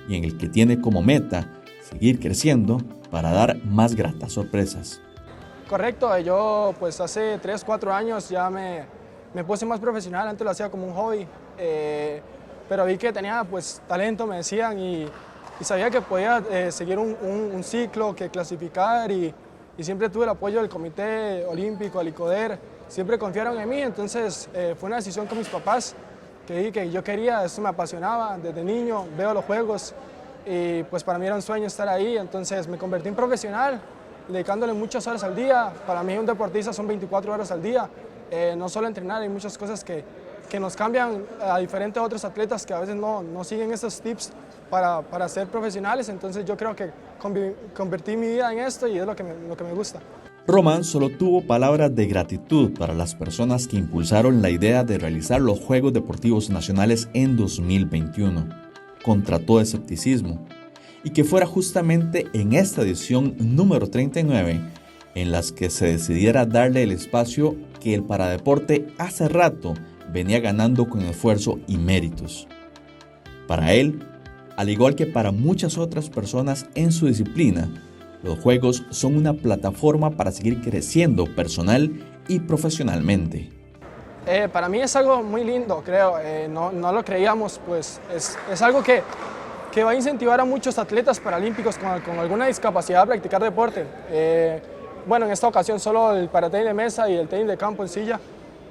y en el que tiene como meta seguir creciendo para dar más gratas sorpresas. Correcto, yo pues hace 3, 4 años ya me puse más profesional, antes lo hacía como un hobby, pero vi que tenía pues talento, me decían, y sabía que podía seguir un ciclo, que clasificar, y siempre tuve el apoyo del Comité Olímpico, del ICODER, siempre confiaron en mí, entonces fue una decisión con mis papás, que yo quería, esto me apasionaba desde niño, veo los juegos y pues para mí era un sueño estar ahí, entonces me convertí en profesional, dedicándole muchas horas al día. Para mí un deportista son 24 horas al día, no solo entrenar, hay muchas cosas que nos cambian a diferentes otros atletas que a veces no siguen esos tips para ser profesionales, entonces yo creo que convertí mi vida en esto y es lo que me gusta. Román solo tuvo palabras de gratitud para las personas que impulsaron la idea de realizar los Juegos Deportivos Nacionales en 2021, contra todo escepticismo, y que fuera justamente en esta edición número 39 en las que se decidiera darle el espacio que el paradeporte hace rato venía ganando con esfuerzo y méritos. Para él, al igual que para muchas otras personas en su disciplina, los Juegos son una plataforma para seguir creciendo personal y profesionalmente. Para mí es algo muy lindo, creo, no lo creíamos, pues es algo que va a incentivar a muchos atletas paralímpicos con alguna discapacidad a practicar deporte. Bueno, en esta ocasión solo el paratenis de mesa y el tenis de campo en silla,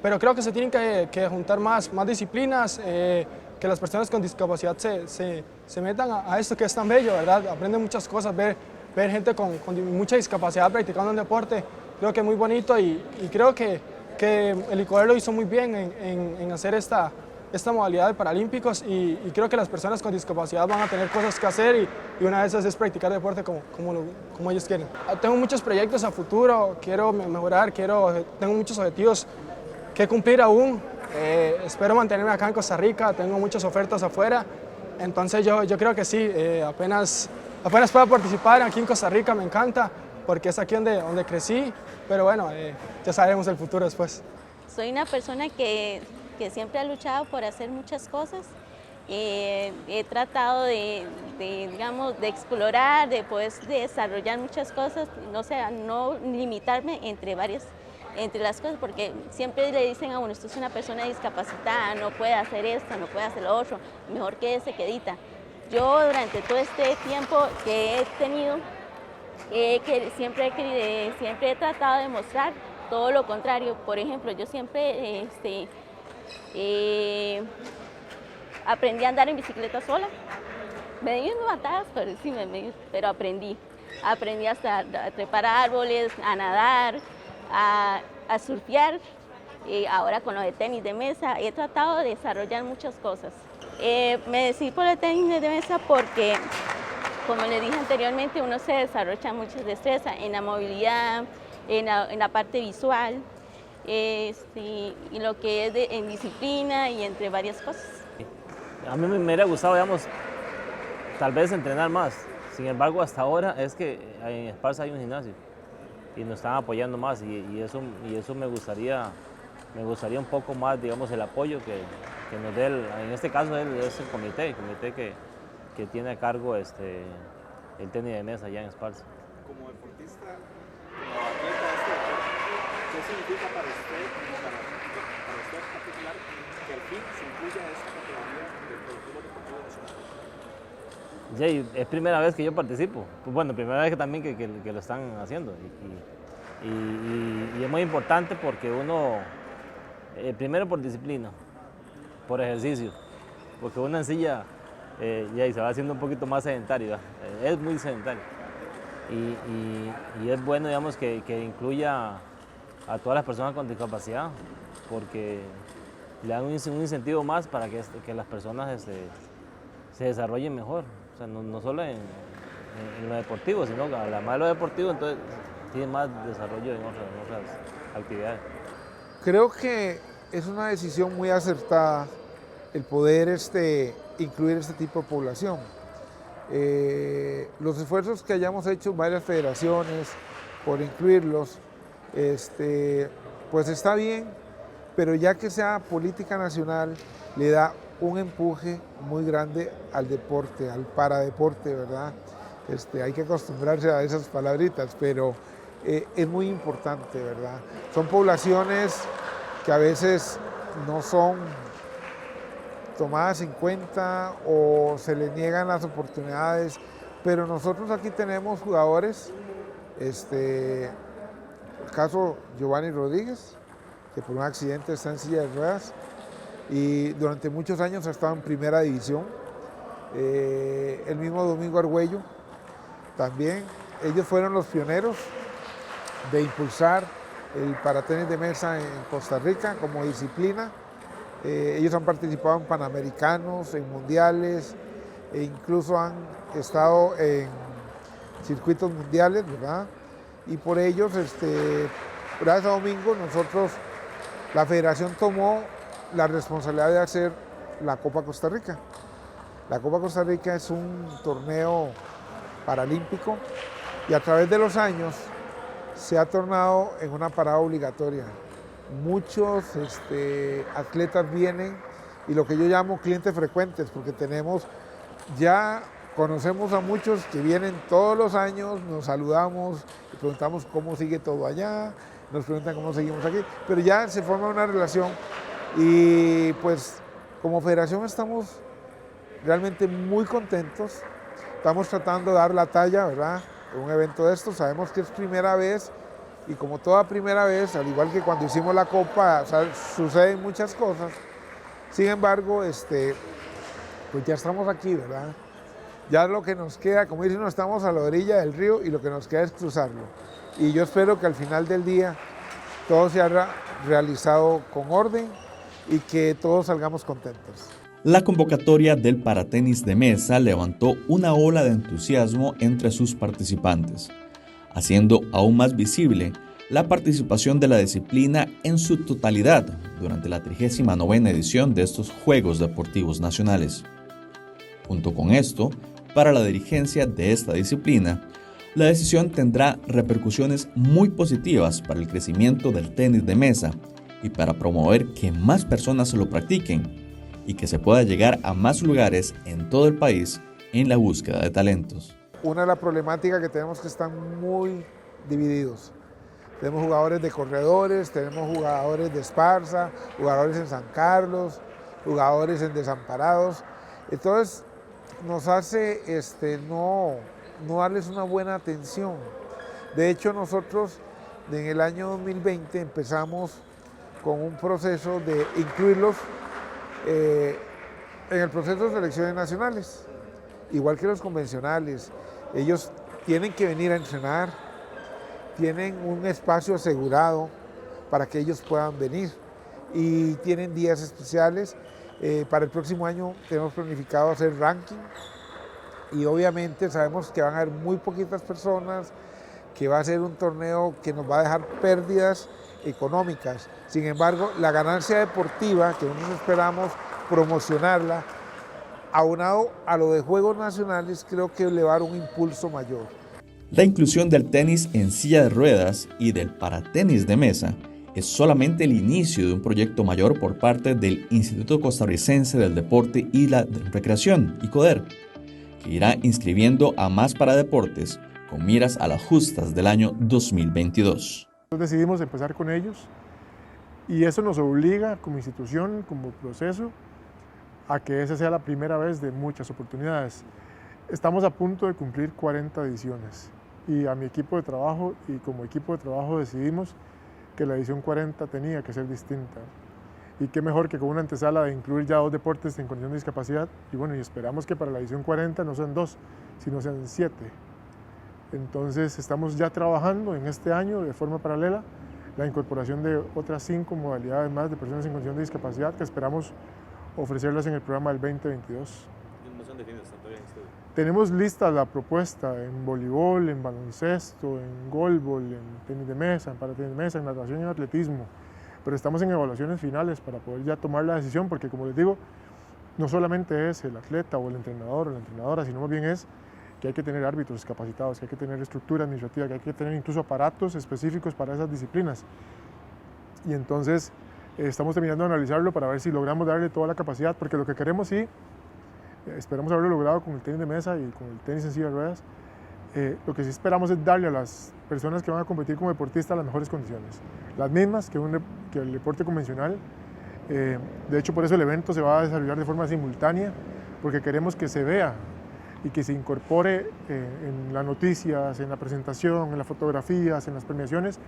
pero creo que se tienen que juntar más disciplinas, que las personas con discapacidad se metan a esto que es tan bello, ¿verdad? Aprenden muchas cosas, ver gente con mucha discapacidad practicando un deporte, creo que es muy bonito y creo que el ICODER lo hizo muy bien en hacer esta modalidad de paralímpicos y creo que las personas con discapacidad van a tener cosas que hacer y una de esas es practicar deporte como ellos quieren. Tengo muchos proyectos a futuro, quiero mejorar, tengo muchos objetivos que cumplir aún, espero mantenerme acá en Costa Rica, tengo muchas ofertas afuera, entonces yo creo que sí, apenas pueda participar aquí en Costa Rica me encanta, porque es aquí donde crecí, pero bueno, ya sabemos el futuro después. Soy una persona que siempre ha luchado por hacer muchas cosas. He tratado digamos, de explorar, de poder desarrollar muchas cosas, no limitarme entre las cosas, porque siempre le dicen a uno, usted es una persona discapacitada, no puede hacer esto, no puede hacer lo otro, mejor quédese quedita. Yo durante todo este tiempo que he tenido, siempre he tratado de mostrar todo lo contrario. Por ejemplo, yo siempre aprendí a andar en bicicleta sola. Me di unas patadas, pero aprendí. Aprendí hasta a trepar árboles, a nadar, a surfear. Ahora con lo de tenis de mesa he tratado de desarrollar muchas cosas. Me decidí por el tenis de mesa porque, como les dije anteriormente, uno se desarrolla muchas destrezas en la movilidad, en la parte visual, y lo que es en disciplina y entre varias cosas. A mí me hubiera gustado, digamos, tal vez entrenar más. Sin embargo, hasta ahora es que en Esparza hay un gimnasio y nos están apoyando más y eso me gustaría un poco más, digamos, el apoyo que nos dé, en este caso es el comité que tiene a cargo el tenis de mesa allá en Esparza. Como deportista, como atleta de este deporte, ¿qué significa para usted en particular que al fin se incluya esta categoría del Colectivo Deportivo Nacional? Jay, es primera vez que yo participo, pues bueno, primera vez que también que lo están haciendo y es muy importante porque uno, primero por disciplina, por ejercicio, porque uno en silla ya se va haciendo un poquito más sedentario, es muy sedentario y es bueno, digamos, que incluya a todas las personas con discapacidad, porque le dan un incentivo más para que las personas se desarrollen mejor, o sea, no solo en lo deportivo, sino que además de lo deportivo, entonces tienen más desarrollo en otras actividades. Creo que es una decisión muy acertada el poder incluir este tipo de población. Los esfuerzos que hayamos hecho varias federaciones por incluirlos, pues está bien, pero ya que sea política nacional, le da un empuje muy grande al deporte, al paradeporte, ¿verdad? Hay que acostumbrarse a esas palabritas, pero es muy importante, ¿verdad? Son poblaciones que a veces no son tomadas en cuenta o se les niegan las oportunidades, pero nosotros aquí tenemos jugadores, el caso Giovanni Rodríguez, que por un accidente está en silla de ruedas y durante muchos años ha estado en primera división. El mismo Domingo Argüello también, ellos fueron los pioneros de impulsar el paratenis de mesa en Costa Rica como disciplina. Ellos han participado en panamericanos, en mundiales, e incluso han estado en circuitos mundiales, ¿verdad? Y por ellos, gracias a Domingo, nosotros, la federación tomó la responsabilidad de hacer la Copa Costa Rica. La Copa Costa Rica es un torneo paralímpico y a través de los años se ha tornado en una parada obligatoria. Muchos atletas vienen y lo que yo llamo clientes frecuentes, porque conocemos a muchos que vienen todos los años, nos saludamos, y preguntamos cómo sigue todo allá, nos preguntan cómo seguimos aquí, pero ya se forma una relación y pues como federación estamos realmente muy contentos, estamos tratando de dar la talla, ¿verdad? En un evento de estos, sabemos que es primera vez y como toda primera vez, al igual que cuando hicimos la Copa, o sea, suceden muchas cosas, sin embargo, pues ya estamos aquí, ¿verdad? Ya lo que nos queda, como dicen, estamos a la orilla del río y lo que nos queda es cruzarlo. Y yo espero que al final del día todo se haya realizado con orden y que todos salgamos contentos. La convocatoria del paratenis de mesa levantó una ola de entusiasmo entre sus participantes, haciendo aún más visible la participación de la disciplina en su totalidad durante la 39ª edición de estos Juegos Deportivos Nacionales. Junto con esto, para la dirigencia de esta disciplina, La decisión tendrá repercusiones muy positivas para el crecimiento del tenis de mesa y para promover que más personas lo practiquen y que se pueda llegar a más lugares en todo el país en la búsqueda de talentos. Una de las problemáticas que tenemos es que están muy divididos. Tenemos jugadores de corredores, tenemos jugadores de Esparza, jugadores en San Carlos, jugadores en Desamparados. Entonces nos hace no darles una buena atención. De hecho, nosotros en el año 2020 empezamos con un proceso de incluirlos en el proceso de selecciones nacionales, igual que los convencionales. Ellos tienen que venir a entrenar, tienen un espacio asegurado para que ellos puedan venir y tienen días especiales. Para el próximo año tenemos planificado hacer ranking y obviamente sabemos que van a haber muy poquitas personas, que va a ser un torneo que nos va a dejar pérdidas económicas. Sin embargo, la ganancia deportiva que nosotros esperamos promocionarla, aunado a lo de Juegos Nacionales, creo que le va a dar un impulso mayor. La inclusión del tenis en silla de ruedas y del paratenis de mesa es solamente el inicio de un proyecto mayor por parte del Instituto Costarricense del Deporte y la Recreación, ICODER, que irá inscribiendo a más paradeportes con miras a las justas del año 2022. Decidimos empezar con ellos y eso nos obliga como institución, como proceso, a que esa sea la primera vez de muchas oportunidades. Estamos a punto de cumplir 40 ediciones y a mi equipo de trabajo y como equipo de trabajo decidimos que la edición 40 tenía que ser distinta. Y qué mejor que con una antesala de incluir ya 2 deportes en condición de discapacidad. Y bueno, y esperamos que para la edición 40 no sean 2, sino sean 7. Entonces estamos ya trabajando en este año de forma paralela la incorporación de otras 5 modalidades más de personas en condición de discapacidad que esperamos ofrecerlas en el programa del 2022. ¿No son definidos todavía en estudio? Tenemos lista la propuesta en voleibol, en baloncesto, en golbol, en tenis de mesa, en paratenis de mesa, en natación y en atletismo. Pero estamos en evaluaciones finales para poder ya tomar la decisión, porque como les digo, no solamente es el atleta o el entrenador o la entrenadora, sino más bien es que hay que tener árbitros capacitados, que hay que tener estructura administrativa, que hay que tener incluso aparatos específicos para esas disciplinas. Y entonces estamos terminando de analizarlo para ver si logramos darle toda la capacidad, porque lo que queremos sí, esperamos haberlo logrado con el tenis de mesa y con el tenis en silla de ruedas, lo que sí esperamos es darle a las personas que van a competir como deportistas las mejores condiciones, las mismas que el deporte convencional. De hecho, por eso el evento se va a desarrollar de forma simultánea, porque queremos que se vea y que se incorpore en las noticias, en la presentación, en las fotografías, en las premiaciones,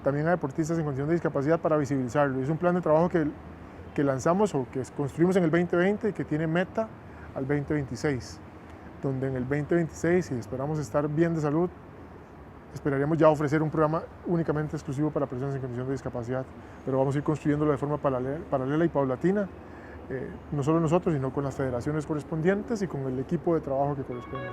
también a deportistas en condición de discapacidad para visibilizarlo. Es un plan de trabajo que lanzamos o que construimos en el 2020 y que tiene meta al 2026, donde en el 2026, si esperamos estar bien de salud, esperaríamos ya ofrecer un programa únicamente exclusivo para personas en condición de discapacidad, pero vamos a ir construyéndolo de forma paralela y paulatina, no solo nosotros, sino con las federaciones correspondientes y con el equipo de trabajo que corresponde.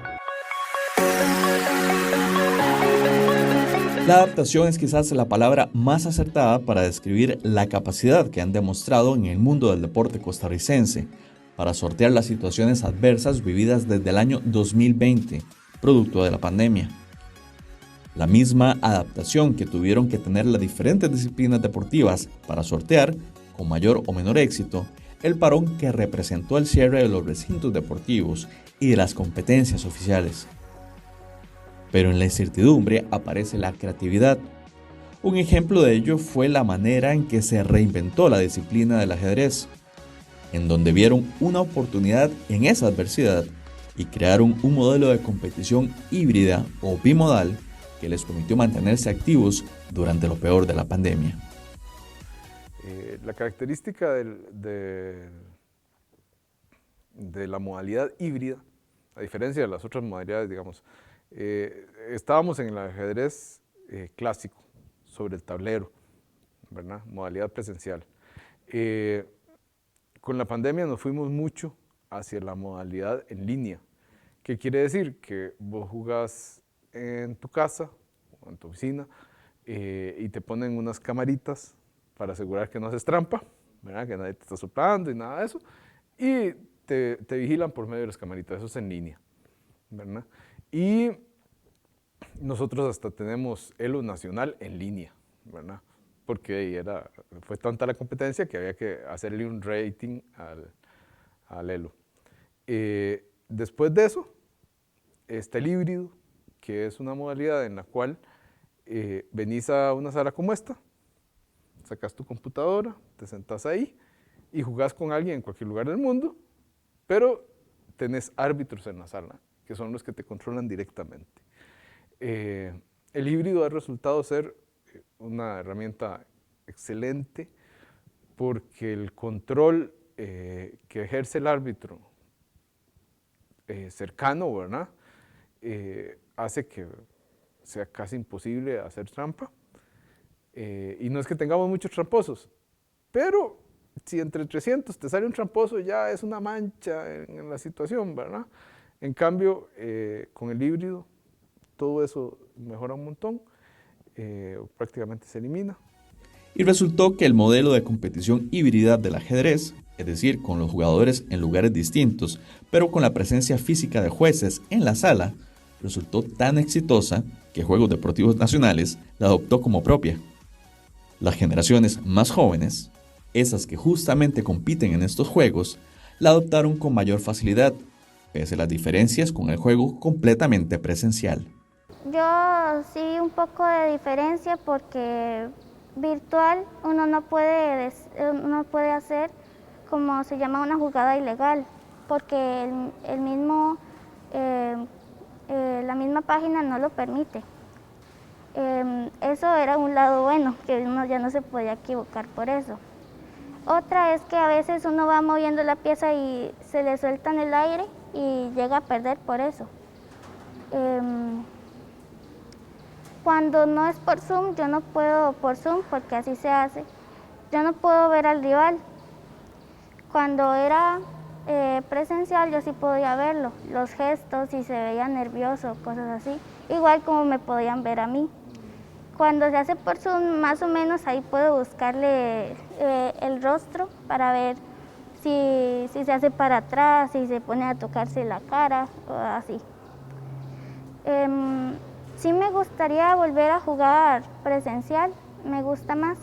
La adaptación es quizás la palabra más acertada para describir la capacidad que han demostrado en el mundo del deporte costarricense para sortear las situaciones adversas vividas desde el año 2020, producto de la pandemia. La misma adaptación que tuvieron que tener las diferentes disciplinas deportivas para sortear, con mayor o menor éxito, el parón que representó el cierre de los recintos deportivos y de las competencias oficiales. Pero en la incertidumbre aparece la creatividad. Un ejemplo de ello fue la manera en que se reinventó la disciplina del ajedrez, en donde vieron una oportunidad en esa adversidad y crearon un modelo de competición híbrida o bimodal que les permitió mantenerse activos durante lo peor de la pandemia. La característica de la modalidad híbrida, a diferencia de las otras modalidades, digamos, estábamos en el ajedrez clásico, sobre el tablero, ¿verdad? Modalidad presencial. Con la pandemia nos fuimos mucho hacia la modalidad en línea. ¿Qué quiere decir? Que vos jugás en tu casa o en tu oficina y te ponen unas camaritas para asegurar que no haces trampa, ¿verdad? Que nadie te está soplando y nada de eso, y te vigilan por medio de las camaritas, eso es en línea, ¿verdad? Y nosotros hasta tenemos Elo Nacional en línea, ¿verdad? Porque fue tanta la competencia que había que hacerle un rating al Elo. Después de eso, está el híbrido, que es una modalidad en la cual venís a una sala como esta, sacas tu computadora, te sentás ahí y jugás con alguien en cualquier lugar del mundo, pero tenés árbitros en la sala, que son los que te controlan directamente. El híbrido ha resultado ser una herramienta excelente porque el control que ejerce el árbitro cercano, ¿verdad? Hace que sea casi imposible hacer trampa. Y no es que tengamos muchos tramposos, pero si entre 300 te sale un tramposo ya es una mancha en la situación, ¿verdad? En cambio, con el híbrido todo eso mejora un montón, prácticamente se elimina. Y resultó que el modelo de competición híbrida del ajedrez, es decir, con los jugadores en lugares distintos, pero con la presencia física de jueces en la sala, resultó tan exitosa que Juegos Deportivos Nacionales la adoptó como propia. Las generaciones más jóvenes, esas que justamente compiten en estos juegos, la adoptaron con mayor facilidad, pese a las diferencias con el juego completamente presencial. Yo sí vi un poco de diferencia porque virtual uno no puede hacer como se llama una jugada ilegal, porque la misma página no lo permite. Eso era un lado bueno, que uno ya no se podía equivocar por eso. Otra es que a veces uno va moviendo la pieza y se le suelta en el aire y llega a perder por eso. Cuando no es por Zoom, yo no puedo, por Zoom, porque así se hace, yo no puedo ver al rival. Cuando era presencial yo sí podía verlo, los gestos, si se veía nervioso, cosas así, igual como me podían ver a mí. Cuando se hace por Zoom, más o menos ahí puedo buscarle el rostro para ver si se hace para atrás, si se pone a tocarse la cara o así. Sí me gustaría volver a jugar presencial, me gusta más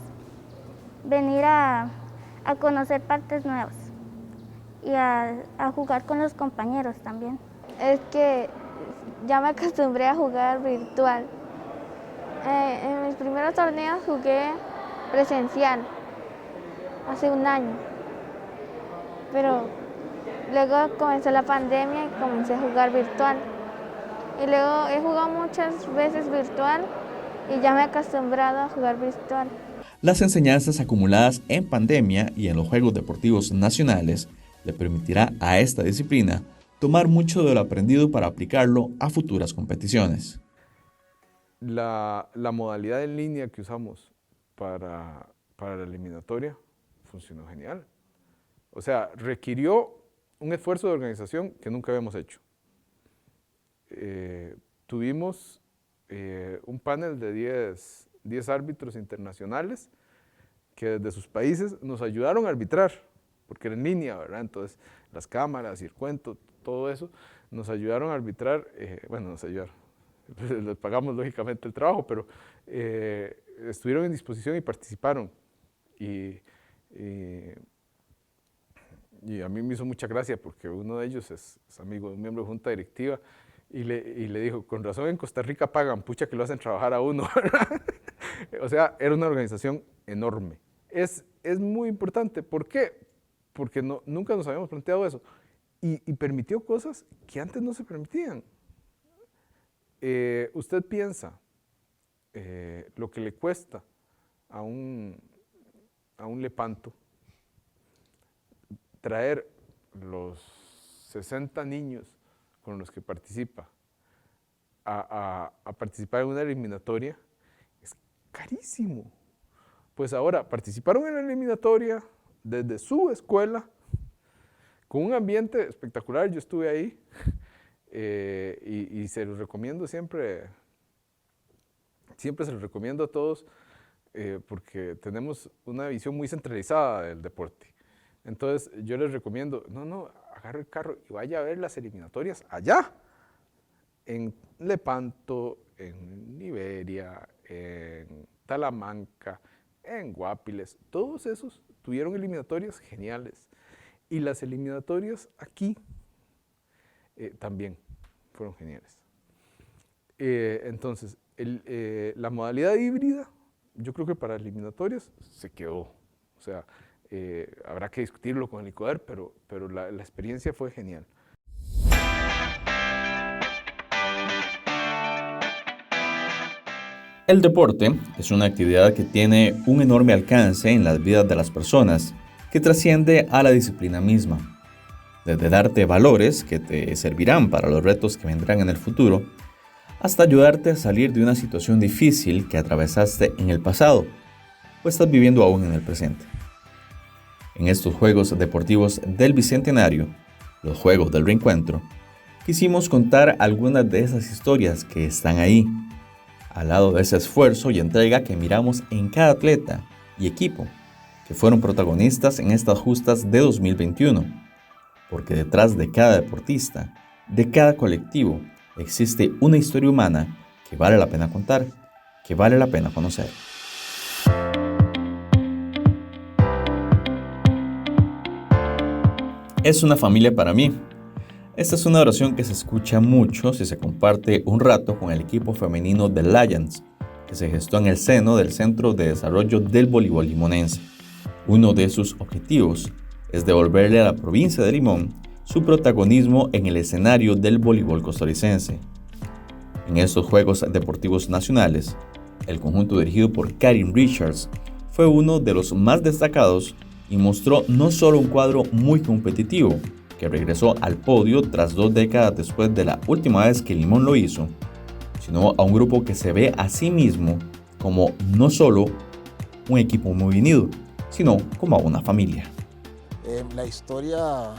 venir a conocer partes nuevas y a jugar con los compañeros también. Es que ya me acostumbré a jugar virtual. En mis primeros torneos jugué presencial, hace un año, pero luego comenzó la pandemia y comencé a jugar virtual. Y luego he jugado muchas veces virtual y ya me he acostumbrado a jugar virtual. Las enseñanzas acumuladas en pandemia y en los Juegos Deportivos Nacionales le permitirá a esta disciplina tomar mucho de lo aprendido para aplicarlo a futuras competiciones. La modalidad en línea que usamos para la eliminatoria funcionó genial. O sea, requirió un esfuerzo de organización que nunca habíamos hecho. Tuvimos un panel de 10 árbitros internacionales que desde sus países nos ayudaron a arbitrar, porque era en línea, ¿verdad? Entonces, las cámaras y el cuento, todo eso, nos ayudaron a arbitrar, nos ayudaron, les pagamos lógicamente el trabajo, pero estuvieron en disposición y participaron. Y a mí me hizo mucha gracia porque uno de ellos es amigo de un miembro de junta directiva y le dijo, con razón en Costa Rica pagan, pucha que lo hacen trabajar a uno. O sea, era una organización enorme. Es muy importante. ¿Por qué? Porque nunca nos habíamos planteado eso. Y permitió cosas que antes no se permitían. Usted piensa lo que le cuesta a un Lepanto traer los 60 niños con los que participa a participar en una eliminatoria, es carísimo. Pues ahora participaron en la eliminatoria desde su escuela, con un ambiente espectacular. Yo estuve ahí y se los recomiendo siempre se los recomiendo a todos porque tenemos una visión muy centralizada del deporte. Entonces yo les recomiendo, agarre el carro y vaya a ver las eliminatorias allá, en Lepanto, en Liberia, en Talamanca, en Guapiles, todos esos tuvieron eliminatorias geniales. Y las eliminatorias aquí también fueron geniales. Entonces, la modalidad híbrida, yo creo que para eliminatorias se quedó. O sea, habrá que discutirlo con el ICODER, pero la experiencia fue genial. El deporte es una actividad que tiene un enorme alcance en las vidas de las personas, que trasciende a la disciplina misma. Desde darte valores que te servirán para los retos que vendrán en el futuro, hasta ayudarte a salir de una situación difícil que atravesaste en el pasado o estás viviendo aún en el presente. En estos Juegos Deportivos del Bicentenario, los Juegos del Reencuentro, quisimos contar algunas de esas historias que están ahí, al lado de ese esfuerzo y entrega que miramos en cada atleta y equipo que fueron protagonistas en estas justas de 2021, porque detrás de cada deportista, de cada colectivo, existe una historia humana que vale la pena contar, que vale la pena conocer. Es una familia para mí. Esta es una oración que se escucha mucho si se comparte un rato con el equipo femenino de Lions, que se gestó en el seno del Centro de Desarrollo del Voleibol Limonense. Uno de sus objetivos es devolverle a la provincia de Limón su protagonismo en el escenario del voleibol costarricense. En estos Juegos Deportivos Nacionales, el conjunto dirigido por Karin Richards fue uno de los más destacados y mostró no solo un cuadro muy competitivo, que regresó al podio tras 2 décadas después de la última vez que Limón lo hizo, sino a un grupo que se ve a sí mismo como no solo un equipo muy unido, sino como a una familia. La historia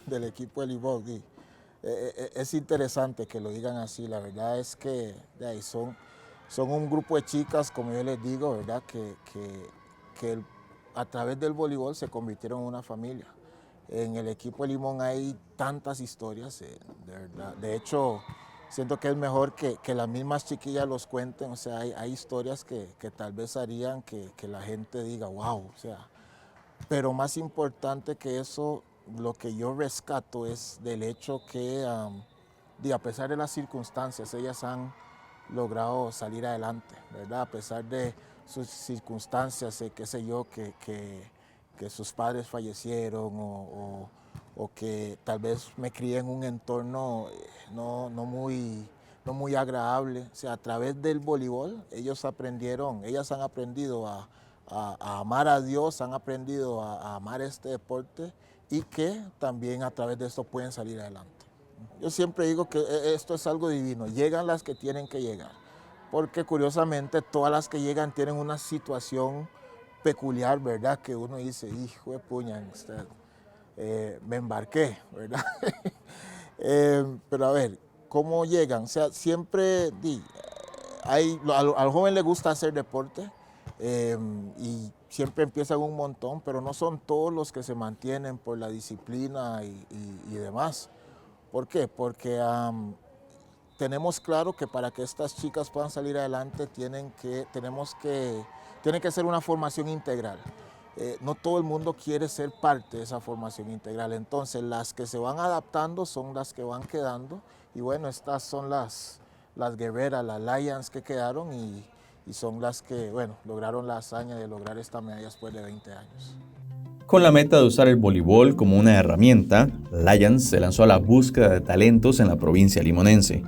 del equipo de Limón es interesante que lo digan así. La verdad es que son un grupo de chicas, como yo les digo, ¿verdad? Que a través del voleibol se convirtieron en una familia. En el equipo de Limón hay tantas historias, de verdad. De hecho, siento que es mejor que las mismas chiquillas los cuenten. O sea, hay historias que tal vez harían que la gente diga, wow, o sea. Pero más importante que eso, lo que yo rescato es del hecho que, a pesar de las circunstancias, ellas han logrado salir adelante, ¿verdad? A pesar de sus circunstancias, qué sé yo, que sus padres fallecieron o que tal vez me crié en un entorno no muy agradable. O sea, a través del voleibol ellas han aprendido a amar a Dios, han aprendido a amar este deporte y que también a través de esto pueden salir adelante. Yo siempre digo que esto es algo divino, llegan las que tienen que llegar, porque curiosamente todas las que llegan tienen una situación peculiar, ¿verdad? Que uno dice, hijo de puña, me embarqué, ¿verdad? Pero a ver, ¿cómo llegan? O sea, siempre al joven le gusta hacer deporte, y siempre empiezan un montón, pero no son todos los que se mantienen por la disciplina y demás. ¿Por qué? Porque tenemos claro que para que estas chicas puedan salir adelante tiene que ser una formación integral. No todo el mundo quiere ser parte de esa formación integral, entonces las que se van adaptando son las que van quedando y bueno, estas son las guerreras, las Lions que quedaron y son las que, bueno, lograron la hazaña de lograr esta medalla después de 20 años. Con la meta de usar el voleibol como una herramienta, Lions se lanzó a la búsqueda de talentos en la provincia limonense.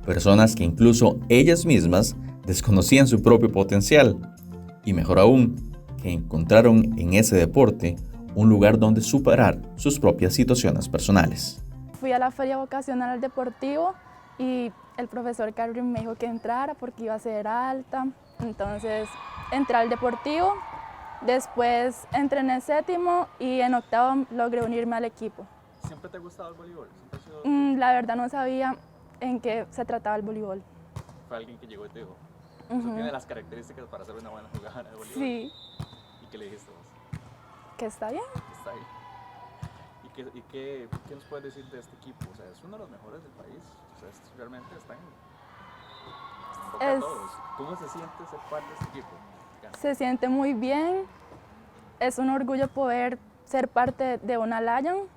Personas que incluso ellas mismas desconocían su propio potencial. Y mejor aún, que encontraron en ese deporte un lugar donde superar sus propias situaciones personales. Fui a la feria vocacional al deportivo y el profesor Carvin me dijo que entrara porque iba a ser alta. Entonces entré al deportivo, después entré en el 7º y en 8º logré unirme al equipo. ¿Siempre te ha gustado el voleibol? La verdad no sabía en qué se trataba el voleibol. Fue alguien que llegó y te dijo, ¿usted tiene las características para ser una buena jugadora de voleibol? Sí. ¿Y qué le dijiste vos? Que está bien. Que está bien. ¿Y qué nos puedes decir de este equipo? O sea, es uno de los mejores del país. O sea, realmente está convoca a todos. ¿Cómo se siente ser parte de este equipo? Se siente muy bien, es un orgullo poder ser parte de una Lion.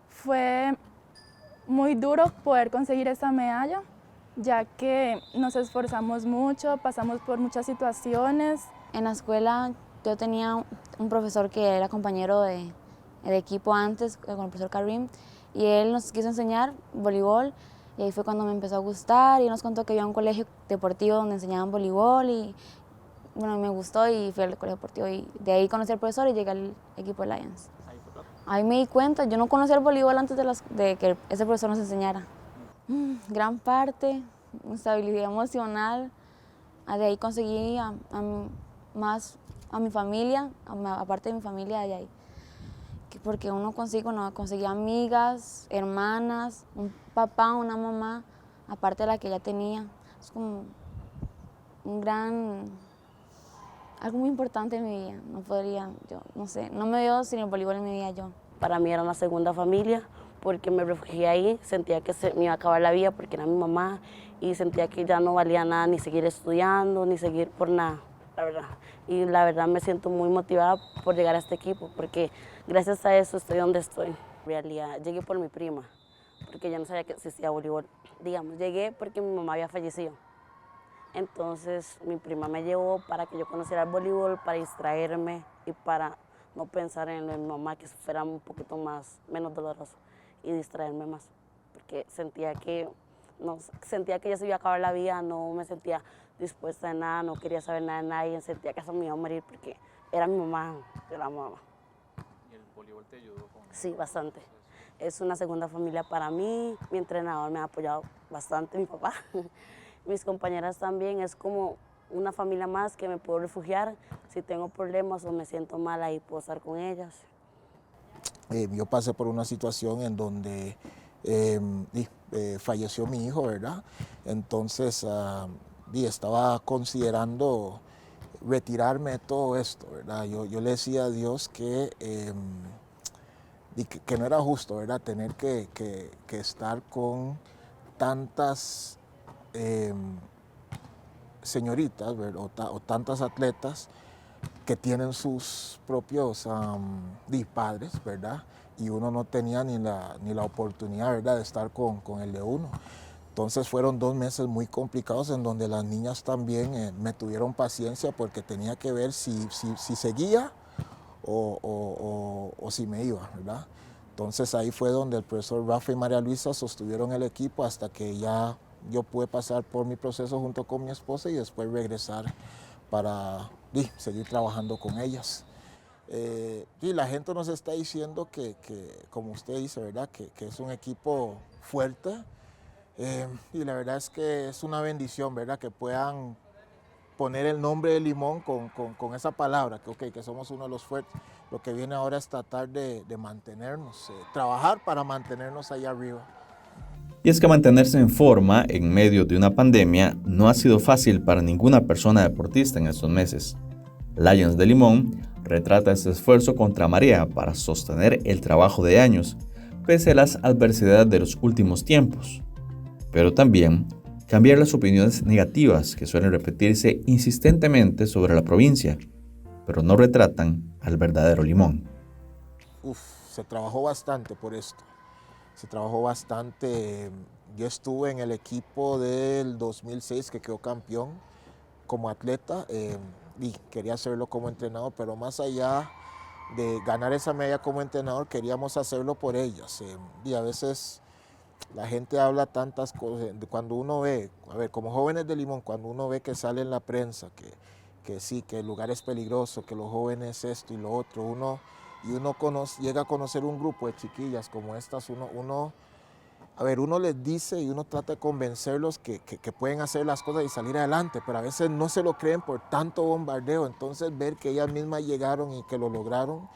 Fue muy duro poder conseguir esa medalla, ya que nos esforzamos mucho, pasamos por muchas situaciones. En la escuela yo tenía un profesor que era compañero de equipo antes, con el profesor Karim, y él nos quiso enseñar voleibol, y ahí fue cuando me empezó a gustar, y él nos contó que había un colegio deportivo donde enseñaban voleibol, y bueno, me gustó y fui al colegio deportivo, y de ahí conocí al profesor y llegué al equipo de Lions. Ahí me di cuenta, yo no conocía el voleibol antes de que ese profesor nos enseñara. Gran parte, estabilidad emocional, de ahí conseguí más a mi familia, aparte de mi familia de ahí. Porque uno conseguía amigas, hermanas, un papá, una mamá, aparte de la que ya tenía. Es como algo muy importante en mi vida. No me veo sin el voleibol en mi vida yo. Para mí era una segunda familia, porque me refugié ahí, sentía que me iba a acabar la vida porque era mi mamá y sentía que ya no valía nada ni seguir estudiando, ni seguir por nada, la verdad. Y la verdad me siento muy motivada por llegar a este equipo, porque gracias a eso estoy donde estoy. En realidad llegué por mi prima, porque yo no sabía que existía voleibol. Digamos, llegué porque mi mamá había fallecido. Entonces mi prima me llevó para que yo conociera el voleibol, para distraerme y para no pensar en mi mamá, que fuera un poquito menos doloroso y distraerme más, porque sentía que ya se iba a acabar la vida, no me sentía dispuesta a nada, no quería saber nada de nadie, sentía que eso me iba a morir porque era mi mamá, yo la amaba. ¿Y el voleibol te ayudó con eso? Sí, bastante. Es una segunda familia para mí, mi entrenador me ha apoyado bastante, mi papá, mis compañeras también, es como una familia más que me puedo refugiar si tengo problemas o me siento mal, ahí puedo estar con ellas. Yo pasé por una situación en donde falleció mi hijo, ¿verdad? Entonces estaba considerando retirarme de todo esto, ¿verdad? Yo le decía a Dios que no era justo, ¿verdad? Tener que estar con tantas señoritas, ¿verdad? O tantas atletas que tienen sus propios padres, ¿verdad? Y uno no tenía ni la oportunidad, ¿verdad?, de estar con el de uno. Entonces fueron 2 meses muy complicados en donde las niñas también me tuvieron paciencia porque tenía que ver si seguía o si me iba, ¿verdad? Entonces ahí fue donde el profesor Rafa y María Luisa sostuvieron el equipo hasta que ya yo pude pasar por mi proceso junto con mi esposa y después regresar para seguir trabajando con ellas. Y la gente nos está diciendo que como usted dice, ¿verdad?, que es un equipo fuerte, y la verdad es que es una bendición, ¿verdad?, que puedan poner el nombre de Limón con esa palabra, que somos uno de los fuertes. Lo que viene ahora es tratar de mantenernos, trabajar para mantenernos ahí arriba. Y es que mantenerse en forma en medio de una pandemia no ha sido fácil para ninguna persona deportista en estos meses. Lions de Limón retrata este esfuerzo contra marea para sostener el trabajo de años, pese a las adversidades de los últimos tiempos. Pero también cambiar las opiniones negativas que suelen repetirse insistentemente sobre la provincia, pero no retratan al verdadero Limón. Se trabajó bastante por esto. Se trabajó bastante. Yo estuve en el equipo del 2006 que quedó campeón como atleta y quería hacerlo como entrenador, pero más allá de ganar esa medalla como entrenador, queríamos hacerlo por ellas. Y a veces la gente habla tantas cosas, cuando uno ve, como jóvenes de Limón, cuando uno ve que sale en la prensa, que sí, que el lugar es peligroso, que los jóvenes esto y lo otro, uno llega a conocer un grupo de chiquillas como estas, uno les dice y uno trata de convencerlos que pueden hacer las cosas y salir adelante, pero a veces no se lo creen por tanto bombardeo. Entonces ver que ellas mismas llegaron y que lo lograron,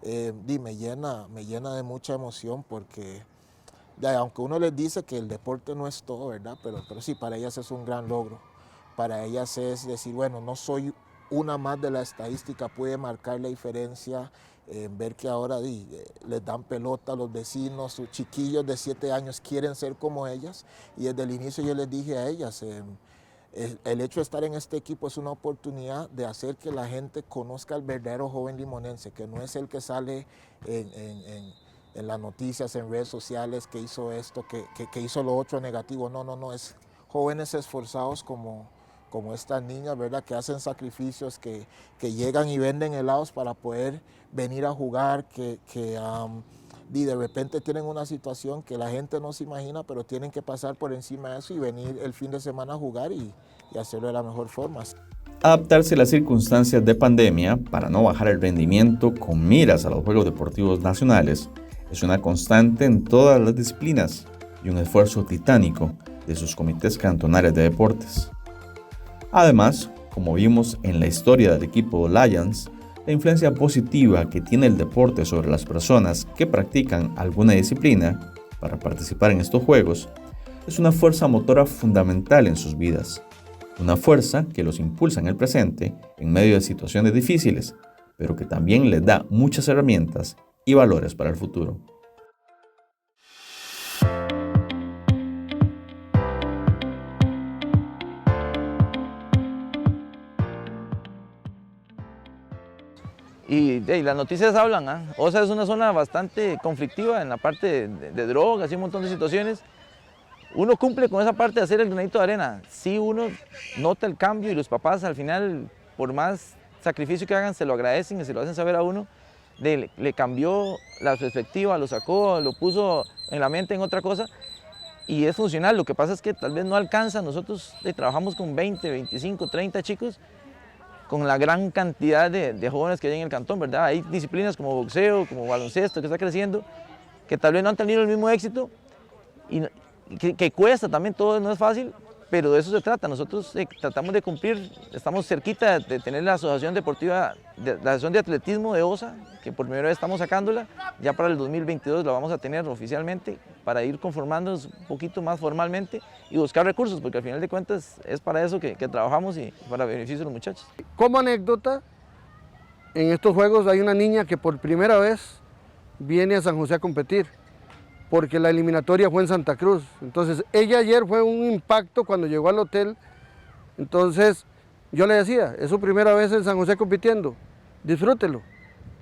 me llena de mucha emoción porque aunque uno les dice que el deporte no es todo, ¿verdad? Pero sí, para ellas es un gran logro. Para ellas es decir, bueno, no soy una más de la estadística, pude marcar la diferencia ver que ahora les dan pelota a los vecinos, sus chiquillos de 7 años quieren ser como ellas, y desde el inicio yo les dije a ellas, el hecho de estar en este equipo es una oportunidad de hacer que la gente conozca al verdadero joven limonense, que no es el que sale en las noticias, en redes sociales, que hizo esto, que hizo lo otro negativo. No, es jóvenes esforzados como estas niñas, ¿verdad? Que hacen sacrificios, que llegan y venden helados para poder venir a jugar, y de repente tienen una situación que la gente no se imagina, pero tienen que pasar por encima de eso y venir el fin de semana a jugar y hacerlo de la mejor forma. Adaptarse a las circunstancias de pandemia para no bajar el rendimiento con miras a los Juegos Deportivos Nacionales es una constante en todas las disciplinas y un esfuerzo titánico de sus comités cantonales de deportes. Además, como vimos en la historia del equipo Lions, la influencia positiva que tiene el deporte sobre las personas que practican alguna disciplina para participar en estos juegos es una fuerza motora fundamental en sus vidas, una fuerza que los impulsa en el presente en medio de situaciones difíciles, pero que también les da muchas herramientas y valores para el futuro. Y las noticias hablan, ¿eh? Osa es una zona bastante conflictiva en la parte de drogas y un montón de situaciones. Uno cumple con esa parte de hacer el granito de arena. Sí, uno nota el cambio y los papás al final, por más sacrificio que hagan, se lo agradecen y se lo hacen saber a uno. Le cambió la perspectiva, lo sacó, lo puso en la mente en otra cosa y es funcional. Lo que pasa es que tal vez no alcanza. Nosotros trabajamos con 20, 25, 30 chicos, con la gran cantidad de jóvenes que hay en el cantón, ¿verdad? Hay disciplinas como boxeo, como baloncesto, que está creciendo, que tal vez no han tenido el mismo éxito y que cuesta también, todo no es fácil, pero de eso se trata. Nosotros tratamos de cumplir, estamos cerquita de tener la asociación deportiva, la asociación de atletismo de OSA, que por primera vez estamos sacándola, ya para el 2022 la vamos a tener oficialmente, para ir conformándonos un poquito más formalmente y buscar recursos, porque al final de cuentas es para eso que trabajamos y para beneficio de los muchachos. Como anécdota, en estos juegos hay una niña que por primera vez viene a San José a competir, porque la eliminatoria fue en Santa Cruz. Entonces, ella ayer fue un impacto cuando llegó al hotel. Entonces, yo le decía, es su primera vez en San José compitiendo, disfrútelo.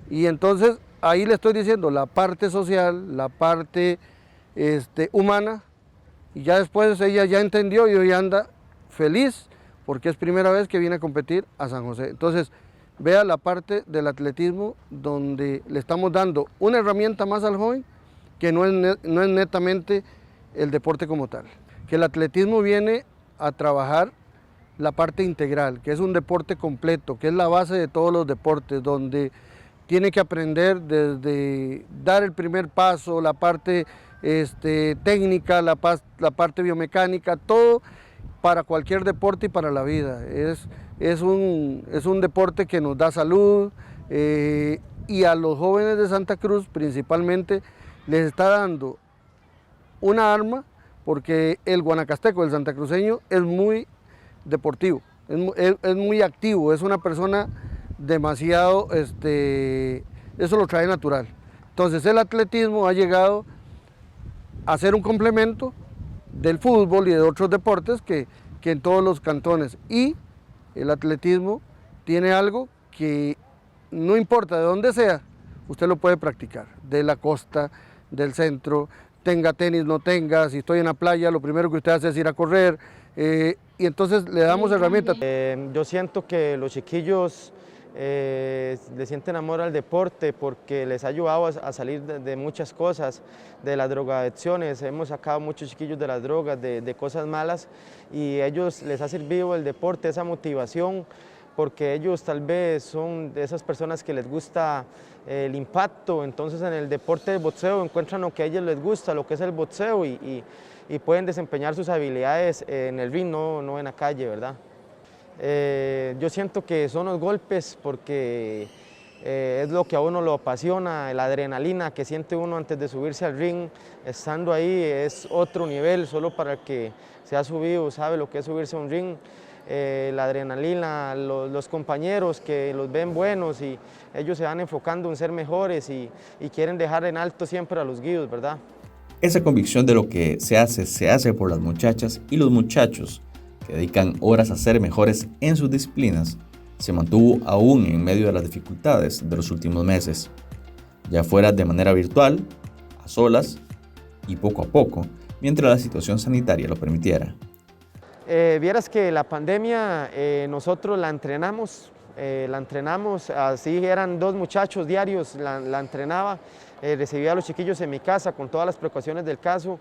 Y entonces, ahí le estoy diciendo la parte social, la parte humana, y ya después ella ya entendió y hoy anda feliz, porque es primera vez que viene a competir a San José. Entonces, vea la parte del atletismo, donde le estamos dando una herramienta más al joven, que no es netamente el deporte como tal. Que el atletismo viene a trabajar la parte integral, que es un deporte completo, que es la base de todos los deportes, donde tiene que aprender desde dar el primer paso, la parte técnica, la parte biomecánica, todo para cualquier deporte y para la vida. Es un deporte que nos da salud y a los jóvenes de Santa Cruz principalmente les está dando una arma, porque el guanacasteco, el santacruceño, es muy deportivo, es muy activo, es una persona demasiado, eso lo trae natural. Entonces el atletismo ha llegado a ser un complemento del fútbol y de otros deportes que en todos los cantones. Y el atletismo tiene algo que no importa de dónde sea, usted lo puede practicar, de la costa, del centro, tenga tenis, no tenga, si estoy en la playa, lo primero que usted hace es ir a correr, y entonces le damos herramientas. Yo siento que los chiquillos le sienten amor al deporte porque les ha ayudado a salir de muchas cosas, de las drogadicciones. Hemos sacado muchos chiquillos de las drogas, de cosas malas, y a ellos les ha servido el deporte, esa motivación, porque ellos tal vez son de esas personas que les gusta el impacto. Entonces en el deporte del boxeo encuentran lo que a ellos les gusta, lo que es el boxeo, y pueden desempeñar sus habilidades en el ring, no en la calle, ¿verdad? Yo siento que son los golpes porque es lo que a uno lo apasiona, la adrenalina que siente uno antes de subirse al ring, estando ahí es otro nivel. Solo para el que se ha subido sabe lo que es subirse a un ring. la adrenalina, los compañeros que los ven buenos y ellos se van enfocando en ser mejores y quieren dejar en alto siempre a los guíos, ¿verdad? Esa convicción de lo que se hace por las muchachas y los muchachos que dedican horas a ser mejores en sus disciplinas, se mantuvo aún en medio de las dificultades de los últimos meses, ya fuera de manera virtual, a solas y poco a poco, mientras la situación sanitaria lo permitiera. Vieras que la pandemia nosotros la entrenamos, así eran 2 muchachos diarios, la entrenaba, recibía a los chiquillos en mi casa con todas las precauciones del caso.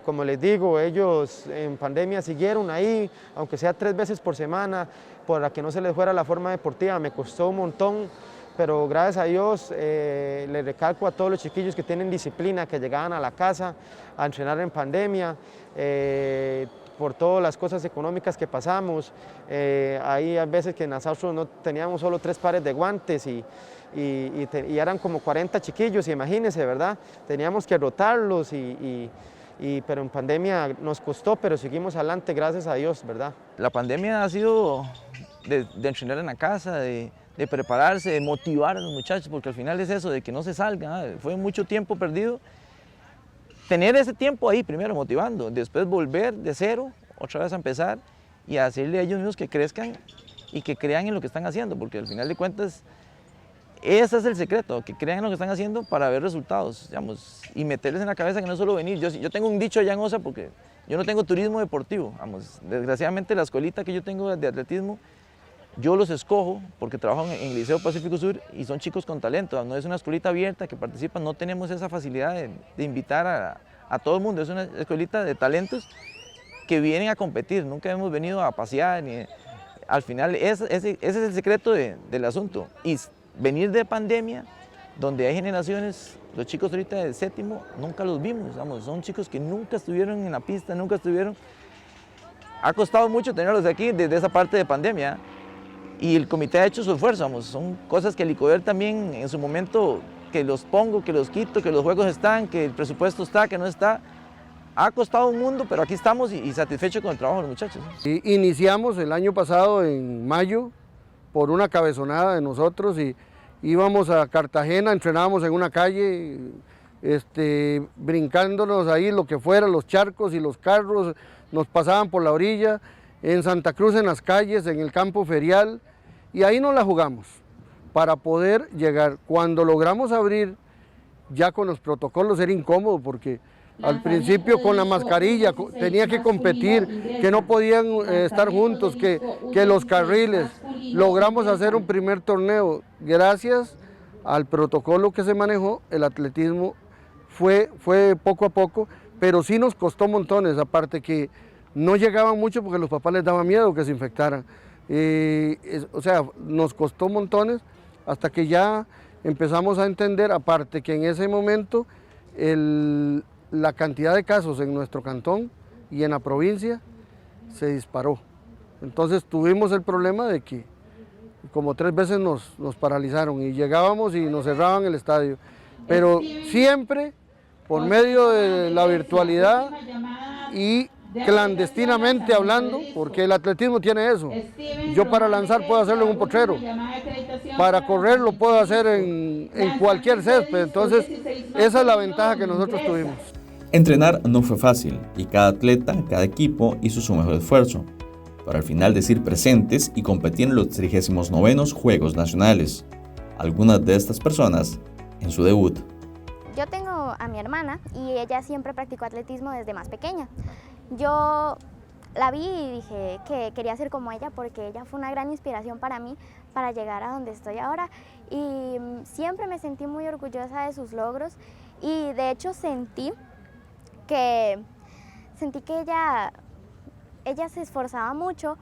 Como les digo, ellos en pandemia siguieron ahí, aunque sea 3 veces por semana, para que no se les fuera la forma deportiva. Me costó un montón, pero gracias a Dios le recalco a todos los chiquillos que tienen disciplina, que llegaban a la casa a entrenar en pandemia, por todas las cosas económicas que pasamos. Hay veces que nosotros no teníamos solo 3 pares de guantes y eran como 40 chiquillos, imagínense, ¿verdad? Teníamos que rotarlos, pero en pandemia nos costó, pero seguimos adelante, gracias a Dios, ¿verdad? La pandemia ha sido de entrenar en la casa, de prepararse, de motivar a los muchachos, porque al final es eso, de que no se salgan, fue mucho tiempo perdido. Tener ese tiempo ahí, primero motivando, después volver de cero, otra vez a empezar y a decirle a ellos mismos que crezcan y que crean en lo que están haciendo, porque al final de cuentas ese es el secreto, que crean en lo que están haciendo para ver resultados, digamos, y meterles en la cabeza que no es solo venir. Yo tengo un dicho allá en OSA porque yo no tengo turismo deportivo, vamos, desgraciadamente la escuelita que yo tengo de atletismo, yo los escojo porque trabajo en el Liceo Pacífico Sur y son chicos con talento, no es una escuelita abierta que participan, no tenemos esa facilidad de invitar a todo el mundo, es una escuelita de talentos que vienen a competir, nunca hemos venido a pasear, al final ese es el secreto del asunto. Y venir de pandemia, donde hay generaciones, los chicos ahorita de 7º, nunca los vimos, vamos, son chicos que nunca estuvieron en la pista, nunca estuvieron. Ha costado mucho tenerlos aquí desde esa parte de pandemia y el comité ha hecho su esfuerzo, vamos, son cosas que el ICODER también en su momento, que los pongo, que los quito, que los juegos están, que el presupuesto está, que no está. Ha costado un mundo, pero aquí estamos y satisfechos con el trabajo de los muchachos. Iniciamos el año pasado en mayo, por una cabezonada de nosotros y íbamos a Cartagena, entrenábamos en una calle, brincándonos ahí lo que fuera, los charcos y los carros nos pasaban por la orilla, en Santa Cruz en las calles, en el campo ferial, y ahí nos la jugamos para poder llegar. Cuando logramos abrir ya con los protocolos era incómodo porque al principio con la mascarilla tenía que competir, que no podían estar juntos, que los carriles. Logramos hacer un primer torneo. Gracias al protocolo que se manejó, el atletismo fue poco a poco, pero sí nos costó montones, aparte que no llegaban mucho porque los papás les daba miedo que se infectaran. O sea, nos costó montones hasta que ya empezamos a entender, aparte que en ese momento la cantidad de casos en nuestro cantón y en la provincia se disparó. Entonces tuvimos el problema de que como 3 veces nos paralizaron y llegábamos y nos cerraban el estadio. Pero siempre por medio de la virtualidad y clandestinamente hablando, porque el atletismo tiene eso. Yo para lanzar puedo hacerlo en un potrero, para correr lo puedo hacer en cualquier césped, entonces esa es la ventaja que nosotros tuvimos. Entrenar no fue fácil y cada atleta, cada equipo hizo su mejor esfuerzo, para al final decir presentes y competir en los 39º Juegos Nacionales. Algunas de estas personas en su debut. Yo tengo a mi hermana y ella siempre practicó atletismo desde más pequeña. Yo la vi y dije que quería ser como ella porque ella fue una gran inspiración para mí para llegar a donde estoy ahora y siempre me sentí muy orgullosa de sus logros y de hecho sentí que ella se esforzaba mucho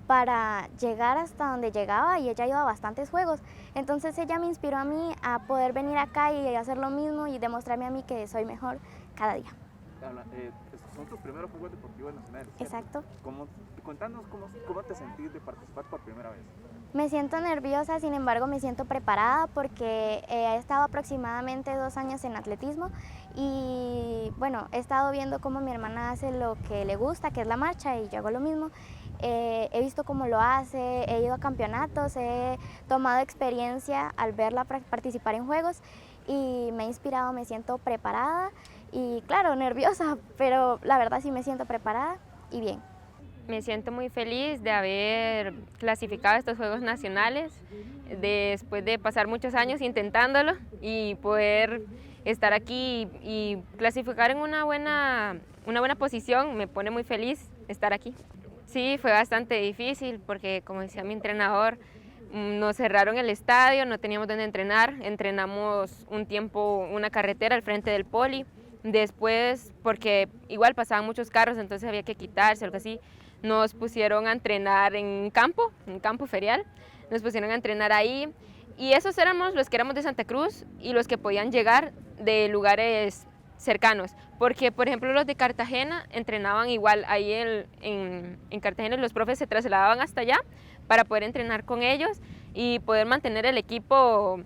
para llegar hasta donde llegaba y ella iba a bastantes juegos. Entonces ella me inspiró a mí a poder venir acá y hacer lo mismo y demostrarme a mí que soy mejor cada día. Son tus primeros Juegos Deportivos Nacionales, ¿cierto? Exacto. Contanos cómo te sentís de participar por primera vez. Me siento nerviosa, sin embargo me siento preparada porque he estado aproximadamente 2 años en atletismo y bueno, he estado viendo cómo mi hermana hace lo que le gusta, que es la marcha, y yo hago lo mismo. he visto cómo lo hace, he ido a campeonatos, he tomado experiencia al verla participar en juegos y me ha inspirado, me siento preparada y claro, nerviosa, pero la verdad sí me siento preparada y bien. Me siento muy feliz de haber clasificado a estos Juegos Nacionales, después de pasar muchos años intentándolo y poder estar aquí y clasificar en una buena posición. Me pone muy feliz estar aquí. Sí, fue bastante difícil porque, como decía mi entrenador, nos cerraron el estadio, no teníamos dónde entrenar, entrenamos un tiempo una carretera al frente del poli, después porque igual pasaban muchos carros, entonces había que quitarse, algo así. Nos pusieron a entrenar en un campo ferial, nos pusieron a entrenar ahí y esos éramos los que éramos de Santa Cruz y los que podían llegar de lugares cercanos, porque por ejemplo los de Cartagena entrenaban igual ahí en Cartagena, los profes se trasladaban hasta allá para poder entrenar con ellos y poder mantener el equipo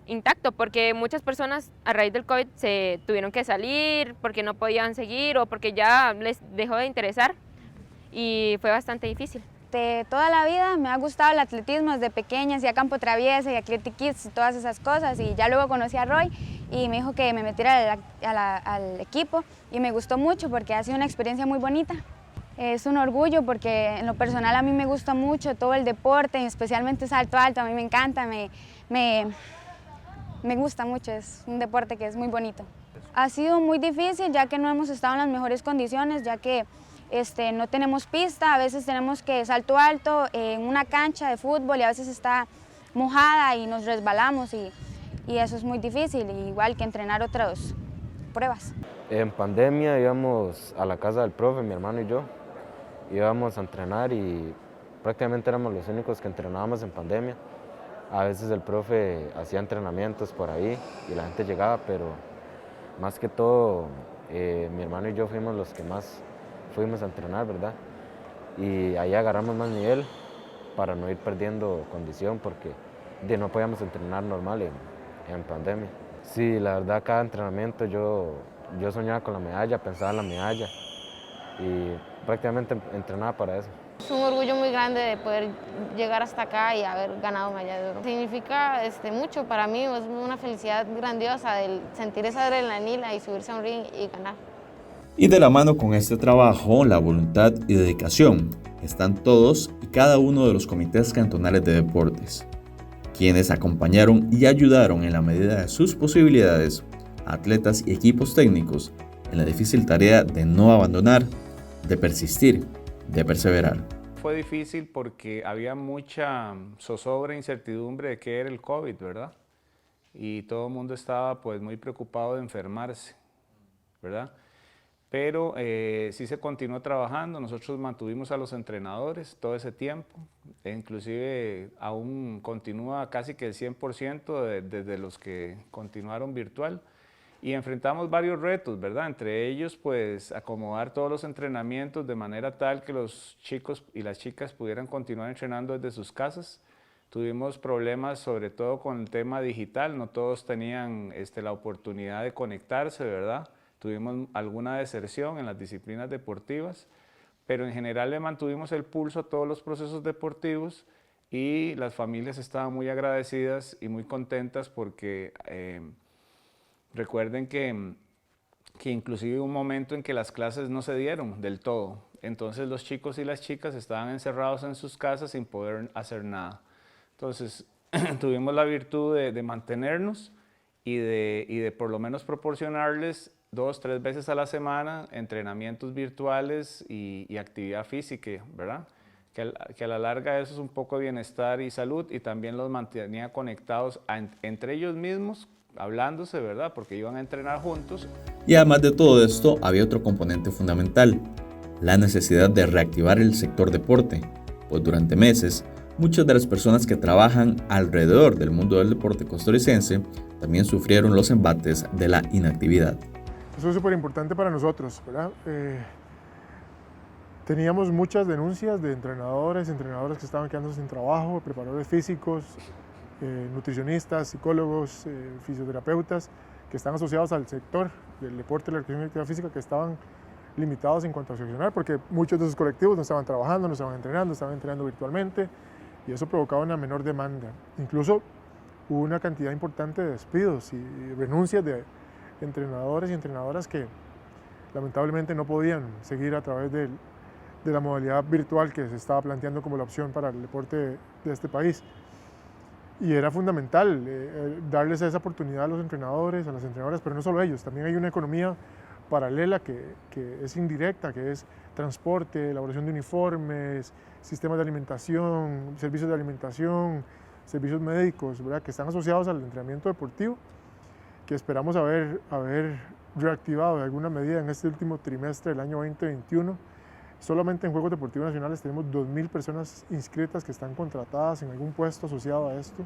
intacto, porque muchas personas a raíz del COVID se tuvieron que salir porque no podían seguir o porque ya les dejó de interesar. Y fue bastante difícil. De toda la vida me ha gustado el atletismo desde pequeña, hacía campo traviesa y Athletic Kids y todas esas cosas, y ya luego conocí a Roy y me dijo que me metiera al equipo y me gustó mucho porque ha sido una experiencia muy bonita. Es un orgullo porque en lo personal a mí me gusta mucho todo el deporte, especialmente salto alto, a mí me encanta, me gusta mucho, es un deporte que es muy bonito. Ha sido muy difícil ya que no hemos estado en las mejores condiciones, ya que no tenemos pista, a veces tenemos que salto alto en una cancha de fútbol y a veces está mojada y nos resbalamos y eso es muy difícil, igual que entrenar otras pruebas. En pandemia íbamos a la casa del profe, mi hermano y yo, íbamos a entrenar y prácticamente éramos los únicos que entrenábamos en pandemia. A veces el profe hacía entrenamientos por ahí y la gente llegaba, pero más que todo mi hermano y yo fuimos los que más fuimos a entrenar, ¿verdad? Y ahí agarramos más nivel para no ir perdiendo condición porque no podíamos entrenar normal en pandemia. Sí, la verdad, cada entrenamiento yo soñaba con la medalla, pensaba en la medalla y prácticamente entrenaba para eso. Es un orgullo muy grande de poder llegar hasta acá y haber ganado medalla de oro. Significa mucho para mí, es una felicidad grandiosa el sentir esa adrenalina y subirse a un ring y ganar. Y de la mano con este trabajo, la voluntad y dedicación, están todos y cada uno de los comités cantonales de deportes, quienes acompañaron y ayudaron en la medida de sus posibilidades a atletas y equipos técnicos en la difícil tarea de no abandonar, de persistir, de perseverar. Fue difícil porque había mucha zozobra e incertidumbre de qué era el COVID, ¿verdad? Y todo el mundo estaba pues muy preocupado de enfermarse, ¿verdad? Pero sí se continuó trabajando, nosotros mantuvimos a los entrenadores todo ese tiempo, e inclusive aún continúa casi que el 100% desde los que continuaron virtual. Y enfrentamos varios retos, ¿verdad? Entre ellos, pues, acomodar todos los entrenamientos de manera tal que los chicos y las chicas pudieran continuar entrenando desde sus casas. Tuvimos problemas sobre todo con el tema digital, no todos tenían la oportunidad de conectarse, ¿verdad? Tuvimos alguna deserción en las disciplinas deportivas, pero en general le mantuvimos el pulso a todos los procesos deportivos y las familias estaban muy agradecidas y muy contentas porque recuerden que inclusive hubo un momento en que las clases no se dieron del todo, entonces los chicos y las chicas estaban encerrados en sus casas sin poder hacer nada. Entonces tuvimos la virtud de mantenernos y de por lo menos proporcionarles 2 o 3 veces a la semana entrenamientos virtuales y actividad física, ¿verdad? Que a la larga eso es un poco de bienestar y salud y también los mantenía conectados entre ellos mismos, hablándose, ¿verdad? Porque iban a entrenar juntos. Y además de todo esto, había otro componente fundamental, la necesidad de reactivar el sector deporte, pues durante meses, muchas de las personas que trabajan alrededor del mundo del deporte costarricense también sufrieron los embates de la inactividad. Eso es súper importante para nosotros, ¿verdad? Teníamos muchas denuncias de entrenadores que estaban quedando sin trabajo, preparadores físicos, nutricionistas, psicólogos, fisioterapeutas, que están asociados al sector del deporte, la recreación y la actividad física, que estaban limitados en cuanto a seleccionar, porque muchos de esos colectivos no estaban trabajando, no estaban entrenando virtualmente, y eso provocaba una menor demanda. Incluso hubo una cantidad importante de despidos y renuncias de entrenadores y entrenadoras que lamentablemente no podían seguir a través de la modalidad virtual que se estaba planteando como la opción para el deporte de este país. Y era fundamental darles esa oportunidad a los entrenadores, a las entrenadoras, pero no solo ellos, también hay una economía paralela que es indirecta, que es transporte, elaboración de uniformes, sistemas de alimentación, servicios de alimentación, servicios médicos, ¿verdad?, que están asociados al entrenamiento deportivo, que esperamos haber reactivado de alguna medida en este último trimestre del año 2021. Solamente en Juegos Deportivos Nacionales tenemos 2.000 personas inscritas que están contratadas en algún puesto asociado a esto,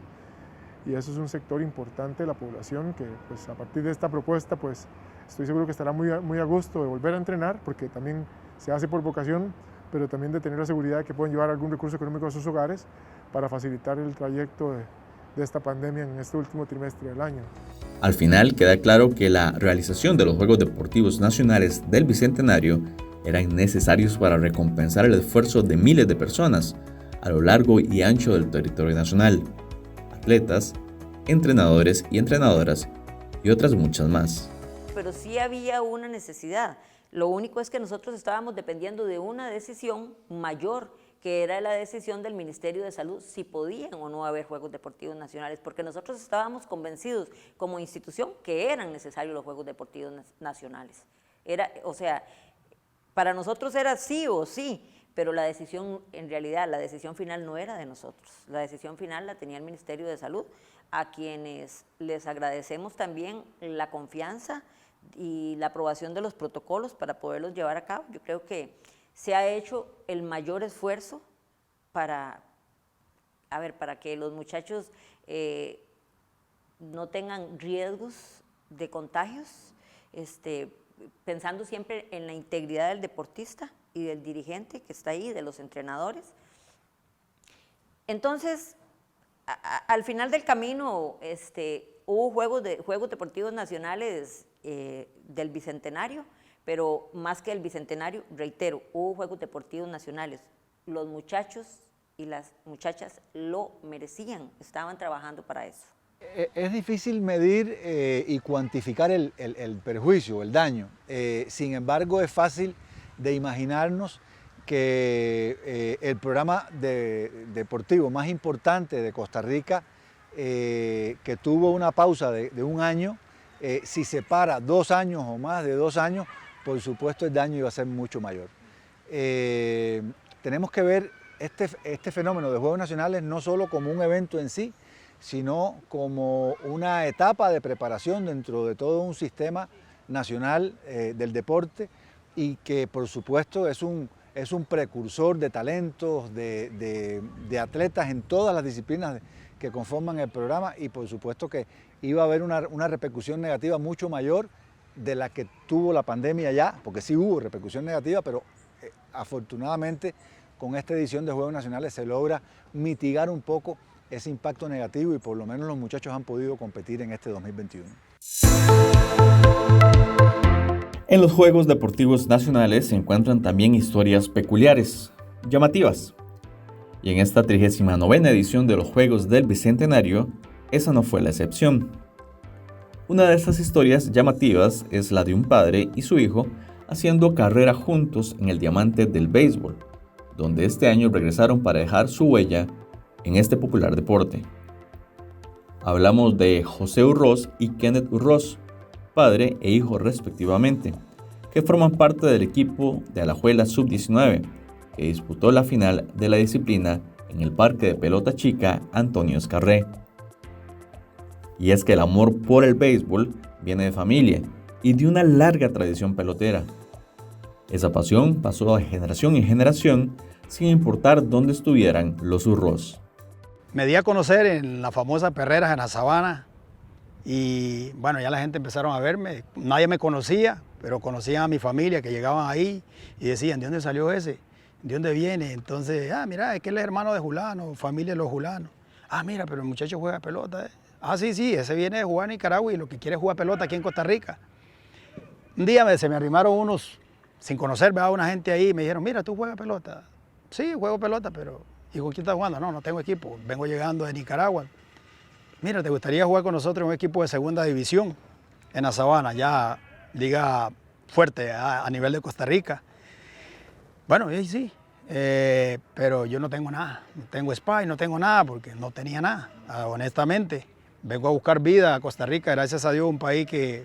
y eso es un sector importante de la población que, pues, a partir de esta propuesta, pues, estoy seguro que estará muy a gusto de volver a entrenar, porque también se hace por vocación, pero también de tener la seguridad de que pueden llevar algún recurso económico a sus hogares para facilitar el trayecto de esta pandemia en este último trimestre del año. Al final queda claro que la realización de los Juegos Deportivos Nacionales del Bicentenario eran necesarios para recompensar el esfuerzo de miles de personas a lo largo y ancho del territorio nacional, atletas, entrenadores y entrenadoras y otras muchas más. Pero sí había una necesidad. Lo único es que nosotros estábamos dependiendo de una decisión mayor, que era la decisión del Ministerio de Salud, si podían o no haber Juegos Deportivos Nacionales, porque nosotros estábamos convencidos como institución que eran necesarios los Juegos Deportivos Nacionales. Para nosotros era sí o sí, pero la decisión, en realidad, la decisión final no era de nosotros. La decisión final la tenía el Ministerio de Salud, a quienes les agradecemos también la confianza y la aprobación de los protocolos para poderlos llevar a cabo. Yo creo que se ha hecho el mayor esfuerzo para que los muchachos no tengan riesgos de contagios, pensando siempre en la integridad del deportista y del dirigente que está ahí, de los entrenadores. Entonces, al final del camino hubo Juegos Deportivos Nacionales del Bicentenario, pero más que el Bicentenario, reitero, hubo Juegos Deportivos Nacionales. Los muchachos y las muchachas lo merecían, estaban trabajando para eso. Es difícil medir y cuantificar el perjuicio, el daño. Sin embargo, es fácil de imaginarnos que el programa deportivo más importante de Costa Rica, que tuvo una pausa de un año, si se para 2 años o más de 2 años, por supuesto el daño iba a ser mucho mayor. Tenemos que ver este fenómeno de Juegos Nacionales no solo como un evento en sí, sino como una etapa de preparación dentro de todo un sistema nacional del deporte, y que por supuesto es un precursor de talentos, de atletas en todas las disciplinas que conforman el programa, y por supuesto que iba a haber una repercusión negativa mucho mayor de la que tuvo la pandemia ya, porque sí hubo repercusión negativa, pero afortunadamente con esta edición de Juegos Nacionales se logra mitigar un poco ese impacto negativo, y por lo menos los muchachos han podido competir en este 2021. En los Juegos Deportivos Nacionales se encuentran también historias peculiares, llamativas. Y en esta 39ª edición de los Juegos del Bicentenario, esa no fue la excepción. Una de estas historias llamativas es la de un padre y su hijo haciendo carrera juntos en el diamante del béisbol, donde este año regresaron para dejar su huella en este popular deporte. Hablamos de José Urroz y Kenneth Urroz, padre e hijo respectivamente, que forman parte del equipo de Alajuela Sub-19, que disputó la final de la disciplina en el Parque de Pelota Chica Antonio Escarré. Y es que el amor por el béisbol viene de familia y de una larga tradición pelotera. Esa pasión pasó de generación en generación sin importar dónde estuvieran los Urroz. Me di a conocer en las famosas perreras en la Sabana, y bueno, ya la gente empezaron a verme. Nadie me conocía, pero conocían a mi familia que llegaban ahí y decían, ¿de dónde salió ese? ¿De dónde viene? Entonces, mira, es que él es hermano de Julano, familia de los Julanos. Mira, pero el muchacho juega pelota. Sí, ese viene de jugar en Nicaragua y lo que quiere es jugar pelota aquí en Costa Rica. Un día se me arrimaron unos sin conocer, veo a una gente ahí y me dijeron, mira, ¿tú juegas pelota? Sí, juego pelota, pero ¿y con quién estás jugando? No, no tengo equipo, vengo llegando de Nicaragua. Mira, ¿te gustaría jugar con nosotros en un equipo de segunda división en la Sabana, ya liga fuerte a nivel de Costa Rica? Bueno, sí, pero yo no tengo nada, no tengo spa y no tengo nada porque no tenía nada, honestamente. Vengo a buscar vida a Costa Rica, gracias a Dios, un país que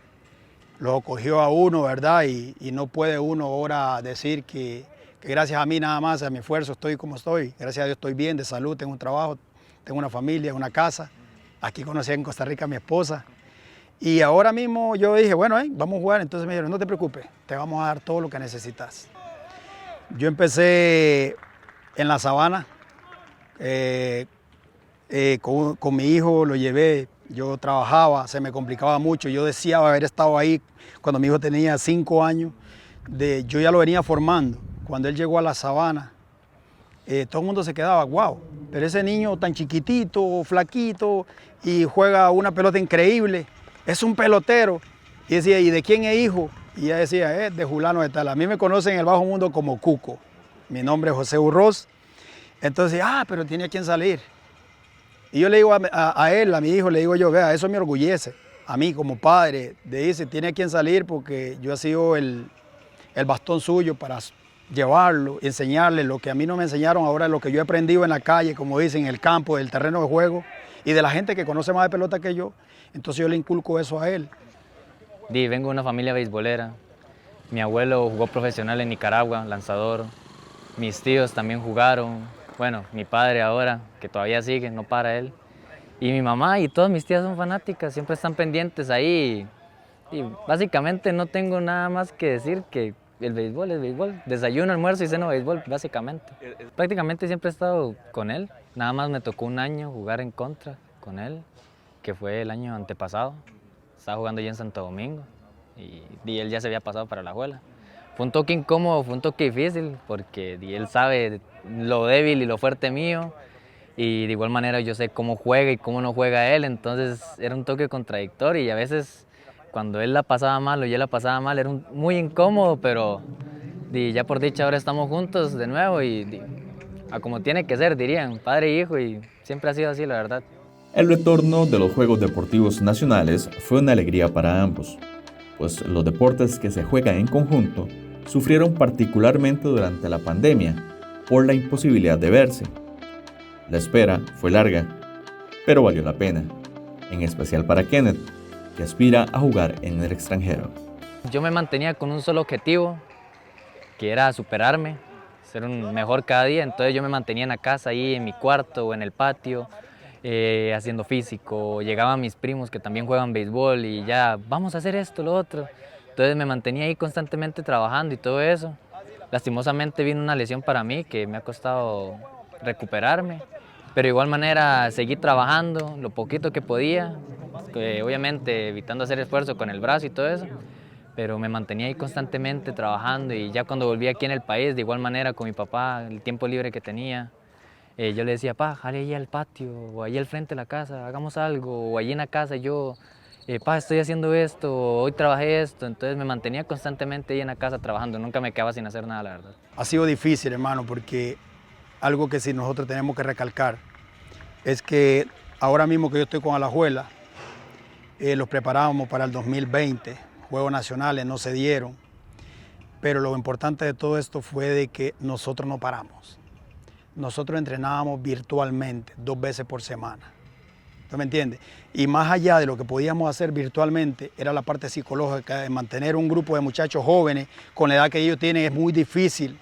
lo acogió a uno, ¿verdad? Y no puede uno ahora decir que gracias a mí nada más, a mi esfuerzo, estoy como estoy. Gracias a Dios estoy bien, de salud, tengo un trabajo, tengo una familia, una casa. Aquí conocí en Costa Rica a mi esposa. Y ahora mismo yo dije, bueno, vamos a jugar. Entonces me dijeron, no te preocupes, te vamos a dar todo lo que necesitas. Yo empecé en la Sabana, con mi hijo lo llevé, yo trabajaba, se me complicaba mucho, yo deseaba haber estado ahí cuando mi hijo tenía 5 años, yo ya lo venía formando. Cuando él llegó a la Sabana, todo el mundo se quedaba, wow, pero ese niño tan chiquitito, flaquito, y juega una pelota increíble, es un pelotero. Y decía, ¿y de quién es hijo? Y ella decía, es de Julano de Tal. A mí me conocen en el bajo mundo como Cuco. Mi nombre es José Urroz. Entonces, pero tiene a quién salir. Y yo le digo a él, a mi hijo, le digo yo, vea, eso me orgullece. A mí como padre, dice, tiene a quién salir porque yo he sido el bastón suyo para llevarlo, enseñarle lo que a mí no me enseñaron, ahora lo que yo he aprendido en la calle, como dicen, en el campo, del terreno de juego y de la gente que conoce más de pelota que yo. Entonces yo le inculco eso a él. Vengo de una familia beisbolera. Mi abuelo jugó profesional en Nicaragua, lanzador. Mis tíos también jugaron. Bueno, mi padre ahora, que todavía sigue, no para él. Y mi mamá y todas mis tías son fanáticas, siempre están pendientes ahí. Y básicamente no tengo nada más que decir que el béisbol es béisbol. Desayuno, almuerzo y ceno béisbol, básicamente. Prácticamente siempre he estado con él. Nada más me tocó un año jugar en contra con él, que fue el año antepasado. Estaba jugando ya en Santo Domingo y él ya se había pasado para la Alajuela. Fue un toque incómodo, fue un toque difícil porque él sabe lo débil y lo fuerte mío y de igual manera yo sé cómo juega y cómo no juega él, entonces era un toque contradictorio y a veces cuando él la pasaba mal o yo la pasaba mal era muy incómodo, pero ya por dicha ahora estamos juntos de nuevo y a como tiene que ser, dirían, padre e hijo, y siempre ha sido así, la verdad. El retorno de los Juegos Deportivos Nacionales fue una alegría para ambos, pues los deportes que se juegan en conjunto sufrieron particularmente durante la pandemia por la imposibilidad de verse. La espera fue larga, pero valió la pena, en especial para Kenneth, que aspira a jugar en el extranjero. Yo me mantenía con un solo objetivo, que era superarme, ser un mejor cada día, entonces yo me mantenía en la casa, ahí en mi cuarto o en el patio, haciendo físico. Llegaban mis primos que también juegan béisbol y ya, vamos a hacer esto, lo otro. Entonces me mantenía ahí constantemente trabajando y todo eso. Lastimosamente vino una lesión para mí que me ha costado recuperarme, pero de igual manera seguí trabajando lo poquito que podía, obviamente evitando hacer esfuerzo con el brazo y todo eso, pero me mantenía ahí constantemente trabajando y ya cuando volví aquí en el país, de igual manera con mi papá, el tiempo libre que tenía, yo le decía, pa, jale allí al patio o allí al frente de la casa, hagamos algo, o allí en la casa yo, pa, estoy haciendo esto, hoy trabajé esto, entonces me mantenía constantemente ahí en la casa trabajando, nunca me quedaba sin hacer nada, la verdad. Ha sido difícil, hermano, porque algo que sí nosotros tenemos que recalcar es que ahora mismo que yo estoy con Alajuela, los preparábamos para el 2020, Juegos Nacionales no se dieron, pero lo importante de todo esto fue de que nosotros no paramos. Nosotros entrenábamos virtualmente 2 veces por semana. ¿Usted me entiende? Y más allá de lo que podíamos hacer virtualmente, era la parte psicológica de mantener un grupo de muchachos jóvenes con la edad que ellos tienen, es muy difícil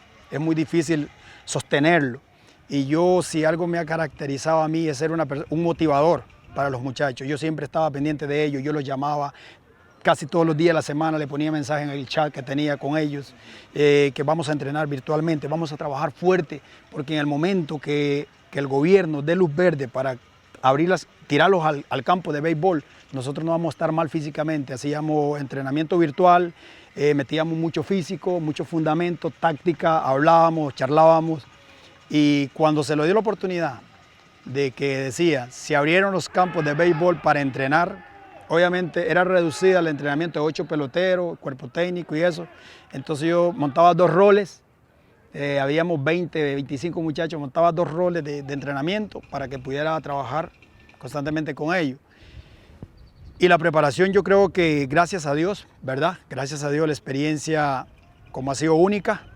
sostenerlo. Y yo, si algo me ha caracterizado a mí, es ser un motivador para los muchachos. Yo siempre estaba pendiente de ellos, yo los llamaba casi todos los días de la semana, le ponía mensajes en el chat que tenía con ellos, que vamos a entrenar virtualmente, vamos a trabajar fuerte, porque en el momento que el gobierno dé luz verde para tirarlos al campo de béisbol, nosotros no vamos a estar mal físicamente. Hacíamos entrenamiento virtual, metíamos mucho físico, mucho fundamento, táctica, hablábamos, charlábamos, y cuando se le dio la oportunidad de que decía, se abrieron los campos de béisbol para entrenar, obviamente era reducida el entrenamiento de 8 peloteros, cuerpo técnico y eso. Entonces yo montaba 2 roles, habíamos 20, 25 muchachos, montaba 2 roles de entrenamiento para que pudiera trabajar constantemente con ellos. Y la preparación, yo creo que gracias a Dios, ¿verdad? Gracias a Dios la experiencia como ha sido única,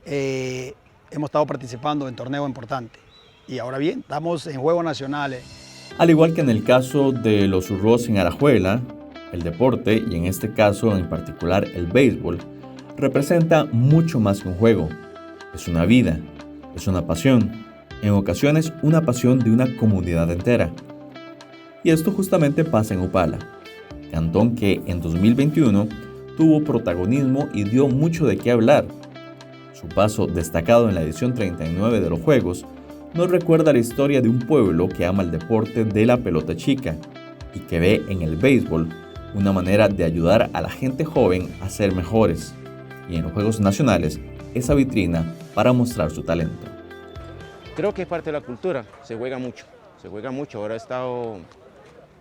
hemos estado participando en torneos importantes. Y ahora bien, estamos en Juegos Nacionales. Al igual que en el caso de los Urros en Alajuela, el deporte, y en este caso en particular el béisbol, representa mucho más que un juego. Es una vida, es una pasión, en ocasiones una pasión de una comunidad entera. Y esto justamente pasa en Upala, cantón que en 2021 tuvo protagonismo y dio mucho de qué hablar. Su paso destacado en la edición 39 de los Juegos nos recuerda la historia de un pueblo que ama el deporte de la pelota chica y que ve en el béisbol una manera de ayudar a la gente joven a ser mejores, y en los Juegos Nacionales esa vitrina para mostrar su talento. Creo que es parte de la cultura, se juega mucho. Ahora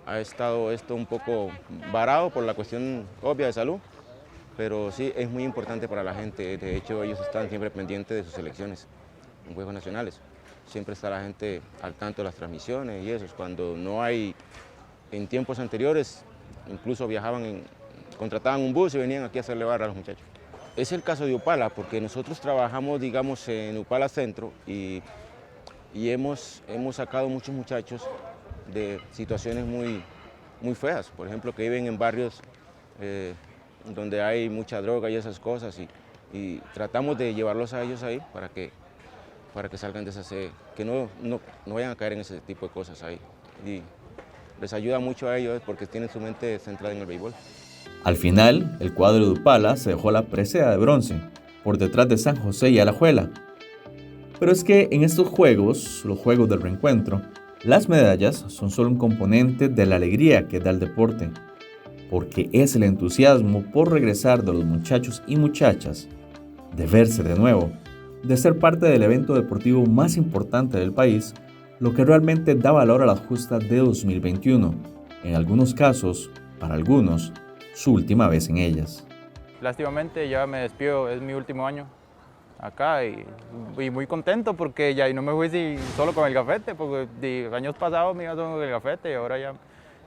ha estado esto un poco varado por la cuestión obvia de salud, pero sí es muy importante para la gente. De hecho, ellos están siempre pendientes de sus selecciones en Juegos Nacionales. Siempre está la gente al tanto de las transmisiones y eso. Cuando no hay, en tiempos anteriores, incluso contrataban un bus y venían aquí a hacerle barra a los muchachos. Es el caso de Upala, porque nosotros trabajamos, digamos, en Upala Centro y hemos sacado muchos muchachos de situaciones muy feas, por ejemplo, que viven en barrios donde hay mucha droga y esas cosas, y tratamos de llevarlos a ellos ahí para que salgan de esas, que no vayan a caer en ese tipo de cosas ahí. Y les ayuda mucho a ellos porque tienen su mente centrada en el béisbol. Al final, el cuadro de Upala se dejó la presea de bronce, por detrás de San José y Alajuela. Pero es que en estos juegos, los Juegos del Reencuentro, las medallas son solo un componente de la alegría que da el deporte, porque es el entusiasmo por regresar de los muchachos y muchachas, de verse de nuevo, de ser parte del evento deportivo más importante del país, lo que realmente da valor a las justas de 2021, en algunos casos, para algunos, su última vez en ellas. Lástimamente ya me despido, es mi último año acá y muy contento porque ya no me fui solo con el gafete, porque de años pasados me iba solo con el gafete y ahora ya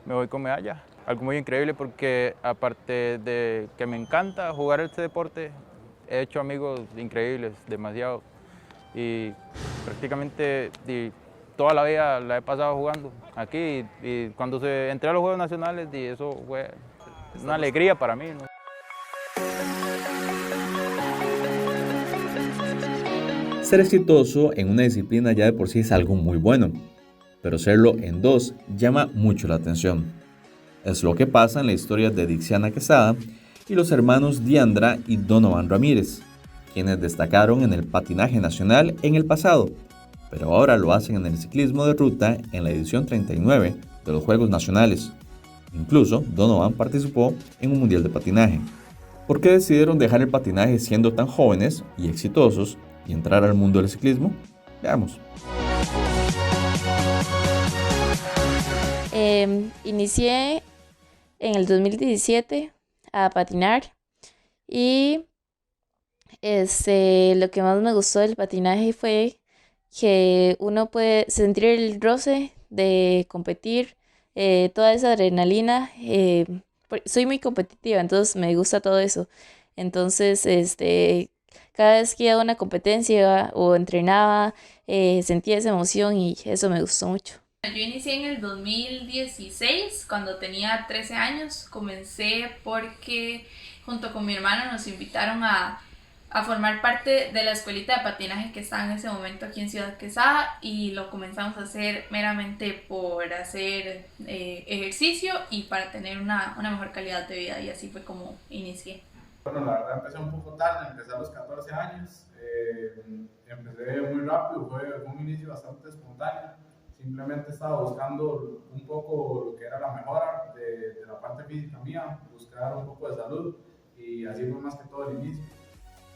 me voy con medalla. Algo muy increíble porque aparte de que me encanta jugar este deporte, he hecho amigos increíbles, demasiado, y prácticamente toda la vida la he pasado jugando aquí y cuando entré a los Juegos Nacionales eso fue una alegría para mí, ¿no? Ser exitoso en una disciplina ya de por sí es algo muy bueno, pero serlo en dos llama mucho la atención. Es lo que pasa en la historia de Dixiana Quesada y los hermanos Diandra y Donovan Ramírez, quienes destacaron en el patinaje nacional en el pasado, pero ahora lo hacen en el ciclismo de ruta en la edición 39 de los Juegos Nacionales. Incluso Donovan participó en un mundial de patinaje. ¿Por qué decidieron dejar el patinaje siendo tan jóvenes y exitosos y entrar al mundo del ciclismo? Veamos. Inicié en el 2017 a patinar y lo que más me gustó del patinaje fue que uno puede sentir el roce de competir, toda esa adrenalina. Soy muy competitiva, entonces me gusta todo eso. Entonces, cada vez que iba a una competencia o entrenaba, sentía esa emoción y eso me gustó mucho. Yo inicié en el 2016, cuando tenía 13 años. Comencé porque junto con mi hermano nos invitaron a formar parte de la escuelita de patinaje que estaba en ese momento aquí en Ciudad Quesada, y lo comenzamos a hacer meramente por hacer ejercicio y para tener una mejor calidad de vida, y así fue como inicié. Bueno, la verdad empecé un poco tarde, empecé a los 14 años, empecé muy rápido, fue un inicio bastante espontáneo. Simplemente estaba buscando un poco lo que era la mejora de la parte física mía, buscar un poco de salud, y así fue más que todo el inicio.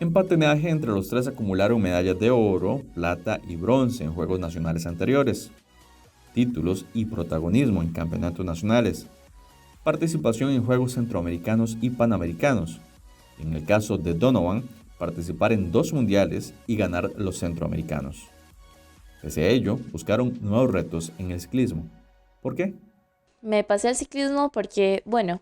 En patinaje, entre los tres acumularon medallas de oro, plata y bronce en Juegos Nacionales anteriores, títulos y protagonismo en campeonatos nacionales, participación en Juegos Centroamericanos y Panamericanos. En el caso de Donovan, participar en 2 mundiales y ganar los centroamericanos. Pese a ello, buscaron nuevos retos en el ciclismo. ¿Por qué? Me pasé al ciclismo porque, bueno,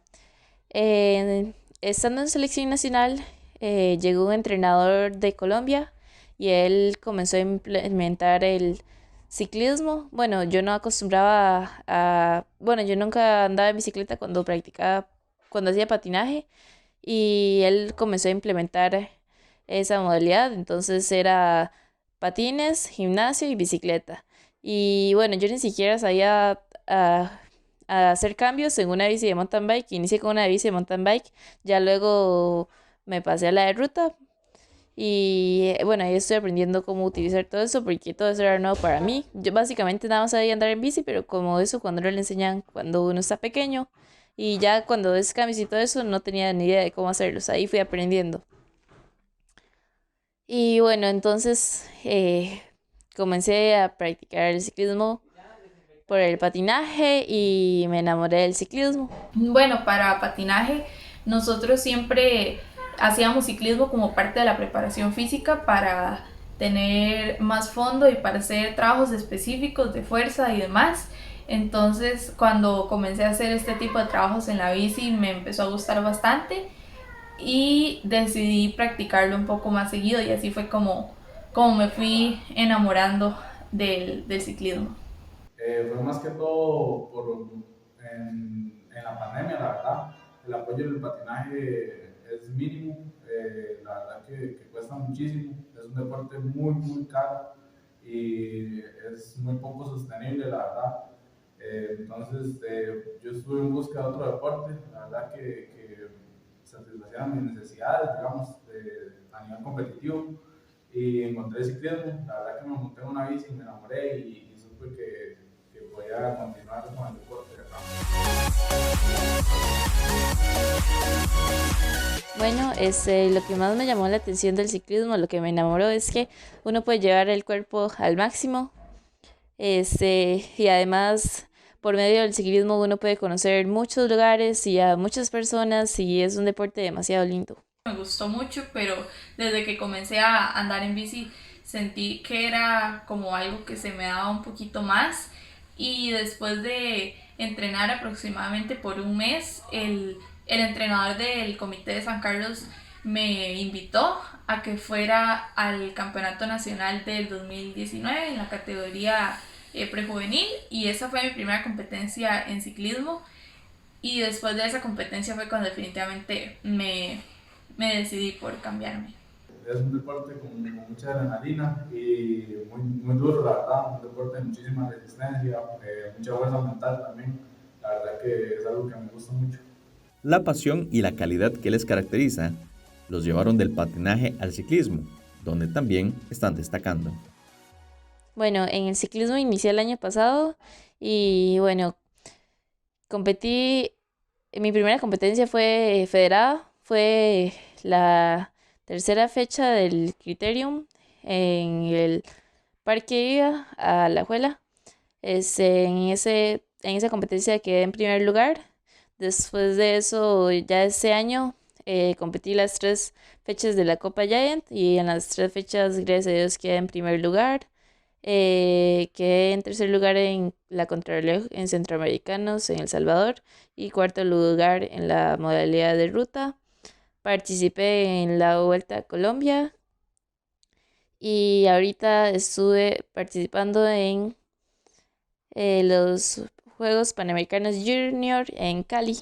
estando en selección nacional, llegó un entrenador de Colombia y él comenzó a implementar el ciclismo. Bueno, yo no acostumbraba bueno, yo nunca andaba en bicicleta cuando hacía patinaje, y él comenzó a implementar esa modalidad. Entonces era patines, gimnasio y bicicleta. Y bueno, yo ni siquiera sabía a hacer cambios en una bici de mountain bike. Inicié con una bici de mountain bike, ya luego me pasé a la de ruta. Y bueno, ahí estoy aprendiendo cómo utilizar todo eso, porque todo eso era nuevo para mí. Yo básicamente nada más sabía andar en bici, pero como eso cuando no le enseñan cuando uno está pequeño, y ya cuando ves cambios y todo eso no tenía ni idea de cómo hacerlos. Ahí fui aprendiendo. Y bueno, entonces comencé a practicar el ciclismo por el patinaje y me enamoré del ciclismo. Bueno, para patinaje nosotros siempre hacíamos ciclismo como parte de la preparación física para tener más fondo y para hacer trabajos específicos de fuerza y demás. Entonces, cuando comencé a hacer este tipo de trabajos en la bici, me empezó a gustar bastante y decidí practicarlo un poco más seguido, y así fue como me fui enamorando del ciclismo. Fue más que todo en la pandemia, la verdad. El apoyo en el patinaje es mínimo, la verdad que cuesta muchísimo, es un deporte muy, muy caro y es muy poco sostenible, la verdad. Entonces yo estuve en busca de otro deporte, la verdad que satisfacía mis necesidades, digamos, a nivel competitivo, y encontré el ciclismo. La verdad que me monté en una bici y me enamoré y supe que podía continuar con el deporte. Bueno, lo que más me llamó la atención del ciclismo, lo que me enamoró, es que uno puede llevar el cuerpo al máximo, y además por medio del ciclismo uno puede conocer muchos lugares y a muchas personas, y es un deporte demasiado lindo. Me gustó mucho, pero desde que comencé a andar en bici sentí que era como algo que se me daba un poquito más, y después de entrenar aproximadamente por un mes, el entrenador del Comité de San Carlos me invitó a que fuera al Campeonato Nacional del 2019 en la categoría prejuvenil, y esa fue mi primera competencia en ciclismo, y después de esa competencia fue cuando definitivamente me decidí por cambiarme. Es un deporte con mucha adrenalina y muy duro, la verdad, un deporte de muchísima resistencia, mucha fuerza mental también. La verdad que es algo que me gusta mucho. La pasión y la calidad que les caracteriza los llevaron del patinaje al ciclismo, donde también están destacando. Bueno, en el ciclismo inicié el año pasado y bueno, mi primera competencia fue federada, fue la tercera fecha del Criterium en el Parque Iba, a Alajuela. En esa competencia quedé en primer lugar. Después de eso, ya ese año competí las 3 fechas de la Copa Giant, y en las 3 fechas, gracias a Dios, quedé en primer lugar. Quedé en tercer lugar en la contrarreloj en Centroamericanos en El Salvador, y cuarto lugar en la modalidad de ruta. Participé en la Vuelta a Colombia y ahorita estuve participando en los Juegos Panamericanos Junior en Cali,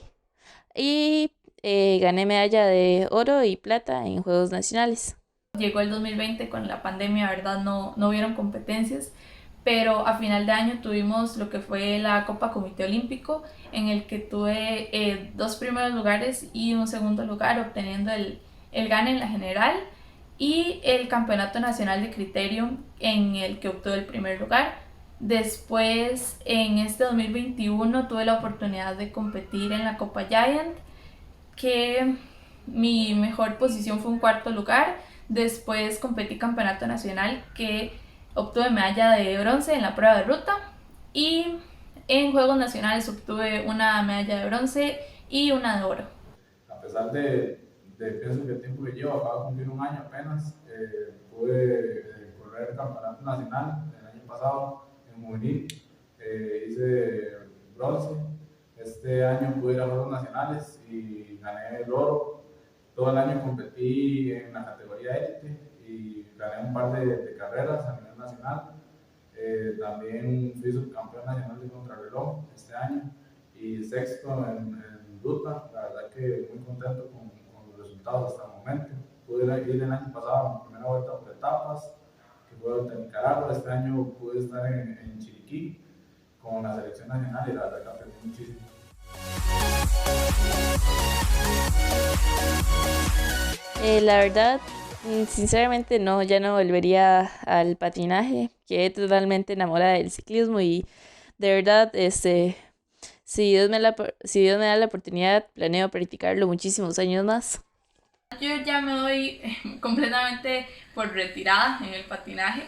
y gané medalla de oro y plata en Juegos Nacionales. Llegó el 2020 con la pandemia, ¿verdad? No hubieron competencias, pero a final de año tuvimos lo que fue la Copa Comité Olímpico, en el que tuve 2 primeros lugares y un segundo lugar, obteniendo el gane en la general, y el Campeonato Nacional de Criterium, en el que obtuve el primer lugar. Después, en este 2021, tuve la oportunidad de competir en la Copa Giant, que mi mejor posición fue un cuarto lugar. Después competí campeonato nacional, que obtuve medalla de bronce en la prueba de ruta, y En Juegos Nacionales obtuve una medalla de bronce y una de oro. A pesar de pienso que el tiempo que llevo, acabo de cumplir un año apenas, pude correr el campeonato nacional el año pasado en juvenil, hice bronce. Este año pude ir a Juegos Nacionales y gané el oro. Todo el año competí en la categoría élite y gané un par de carreras a nivel nacional. También fui subcampeón nacional de contrarreloj este año y sexto en ruta. La verdad que muy contento con los resultados hasta el momento. Pude ir el año pasado en primera vuelta por etapas, que fue vuelta en Nicaragua. Este año pude estar en Chiriquí con la selección nacional y la verdad que aprendí muchísimo. La verdad, sinceramente no, ya no volvería al patinaje. Quedé totalmente enamorada del ciclismo y de verdad, si Dios me da la oportunidad, planeo practicarlo muchísimos años más. Yo ya me doy completamente por retirada en el patinaje.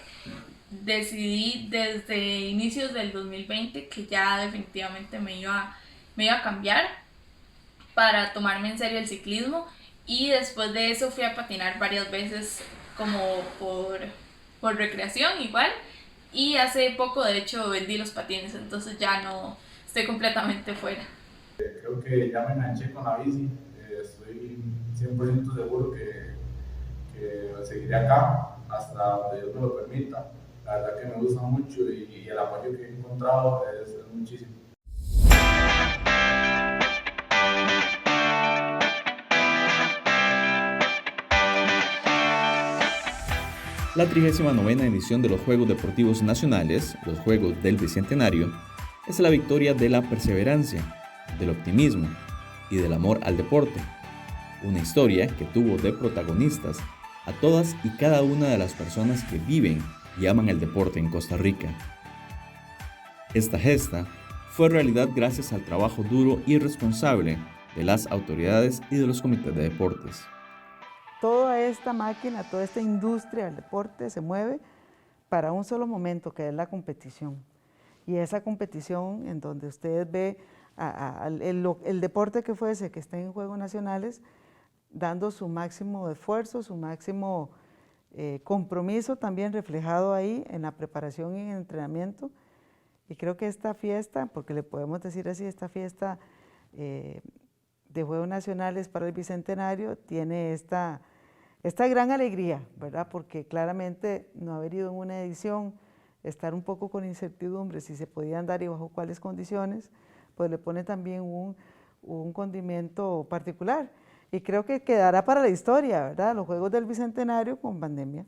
Decidí desde inicios del 2020 que ya definitivamente me iba a cambiar para tomarme en serio el ciclismo, y después de eso fui a patinar varias veces como por recreación igual, y hace poco de hecho vendí los patines, entonces ya no estoy completamente fuera. Creo que ya me enganché con la bici, estoy 100% seguro que seguiré acá hasta donde Dios me lo permita. La verdad que me gusta mucho y el apoyo que he encontrado es muchísimo. La 39ª edición de los Juegos Deportivos Nacionales, los Juegos del Bicentenario, es la victoria de la perseverancia, del optimismo y del amor al deporte. Una historia que tuvo de protagonistas a todas y cada una de las personas que viven y aman el deporte en Costa Rica. Esta gesta fue realidad gracias al trabajo duro y responsable de las autoridades y de los comités de deportes. Toda esta máquina, toda esta industria del deporte se mueve para un solo momento, que es la competición. Y esa competición en donde usted ve el deporte que fuese, que esté en Juegos Nacionales, dando su máximo esfuerzo, su máximo compromiso también reflejado ahí en la preparación y en el entrenamiento. Y creo que esta fiesta, porque le podemos decir así, esta fiesta de Juegos Nacionales para el Bicentenario tiene esta gran alegría, ¿verdad? Porque claramente no haber ido en una edición, estar un poco con incertidumbre si se podían dar y bajo cuáles condiciones, pues le pone también un condimento particular. Y creo que quedará para la historia, ¿verdad? Los Juegos del Bicentenario con pandemia.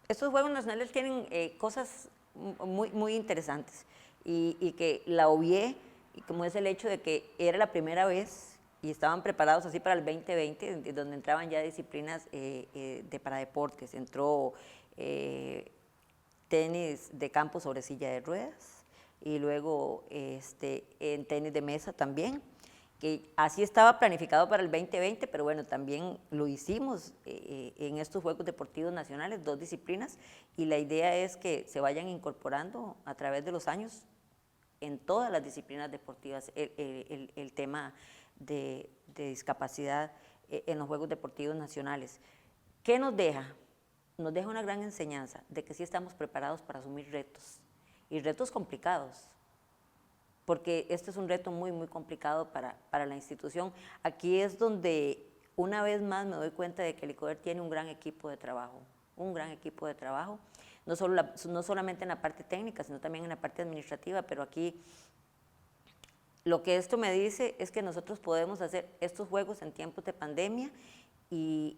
Estos Juegos Nacionales tienen cosas muy interesantes y que la obvié, y como es el hecho de que era la primera vez y estaban preparados así para el 2020, donde entraban ya disciplinas para deportes. Entró tenis de campo sobre silla de ruedas y luego en tenis de mesa también, que así estaba planificado para el 2020, pero bueno, también lo hicimos en estos Juegos Deportivos Nacionales, 2 disciplinas, y la idea es que se vayan incorporando a través de los años en todas las disciplinas deportivas el tema de discapacidad en los Juegos Deportivos Nacionales. ¿Qué nos deja? Nos deja una gran enseñanza de que sí estamos preparados para asumir retos, y retos complicados, porque este es un reto muy complicado para la institución. Aquí es donde una vez más me doy cuenta de que el ICODER tiene un gran equipo de trabajo, no solamente en la parte técnica, sino también en la parte administrativa, pero aquí lo que esto me dice es que nosotros podemos hacer estos juegos en tiempos de pandemia y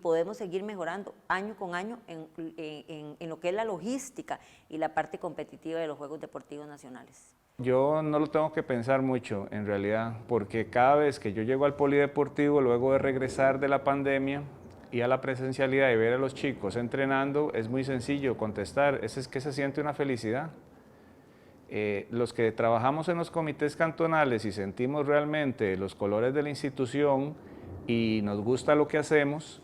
podemos seguir mejorando año con año en lo que es la logística y la parte competitiva de los Juegos Deportivos Nacionales. Yo no lo tengo que pensar mucho, en realidad, porque cada vez que yo llego al polideportivo, luego de regresar de la pandemia y a la presencialidad y ver a los chicos entrenando, es muy sencillo contestar, es que se siente una felicidad. Los que trabajamos en los comités cantonales y sentimos realmente los colores de la institución y nos gusta lo que hacemos,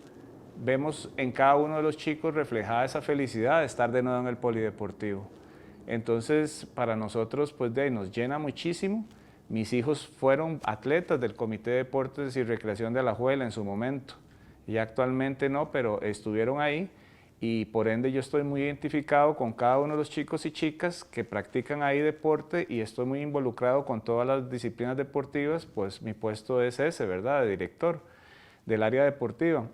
vemos en cada uno de los chicos reflejada esa felicidad de estar de nuevo en el polideportivo. Entonces, para nosotros, pues nos llena muchísimo. Mis hijos fueron atletas del Comité de Deportes y Recreación de Alajuela en su momento. Ya actualmente no, pero estuvieron ahí y por ende yo estoy muy identificado con cada uno de los chicos y chicas que practican ahí deporte y estoy muy involucrado con todas las disciplinas deportivas, pues mi puesto es ese, ¿verdad?, de director del área deportiva.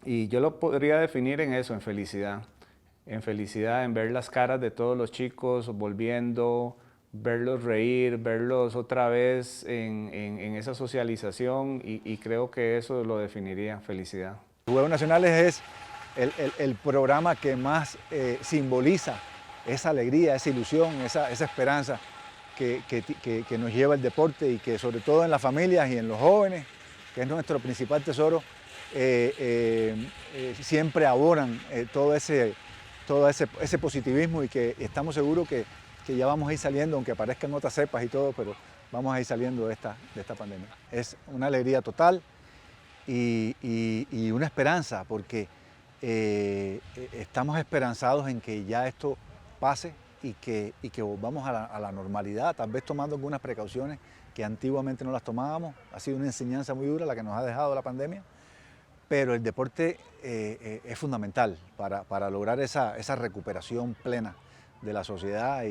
Y yo lo podría definir en eso, en felicidad, en ver las caras de todos los chicos volviendo, verlos reír, verlos otra vez en esa socialización y creo que eso lo definiría, felicidad. Juegos Nacionales es el programa que más simboliza esa alegría, esa ilusión, esa esperanza que nos lleva el deporte y que sobre todo en las familias y en los jóvenes, que es nuestro principal tesoro, siempre abonan todo ese positivismo y que estamos seguros que ya vamos a ir saliendo, aunque aparezcan otras cepas y todo, pero vamos a ir saliendo de esta pandemia. Es una alegría total y una esperanza, porque estamos esperanzados en que ya esto pase y que volvamos a la normalidad, tal vez tomando algunas precauciones que antiguamente no las tomábamos. Ha sido una enseñanza muy dura la que nos ha dejado la pandemia, pero el deporte es fundamental para lograr esa recuperación plena de la sociedad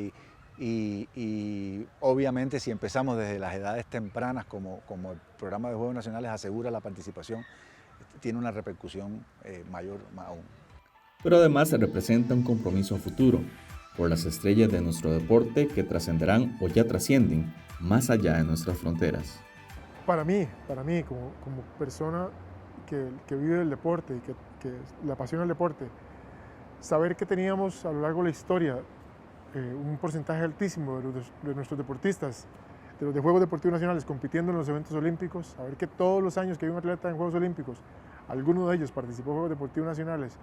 y obviamente si empezamos desde las edades tempranas como el programa de Juegos Nacionales asegura la participación, tiene una repercusión mayor aún. Pero además representa un compromiso futuro por las estrellas de nuestro deporte que trascenderán o ya trascienden más allá de nuestras fronteras. Para mí como persona que vive el deporte y que le apasiona el deporte, saber que teníamos a lo largo de la historia un porcentaje altísimo de nuestros deportistas, de los de Juegos Deportivos Nacionales compitiendo en los eventos olímpicos, saber que todos los años que hay un atleta en Juegos Olímpicos, alguno de ellos participó en Juegos Deportivos Nacionales,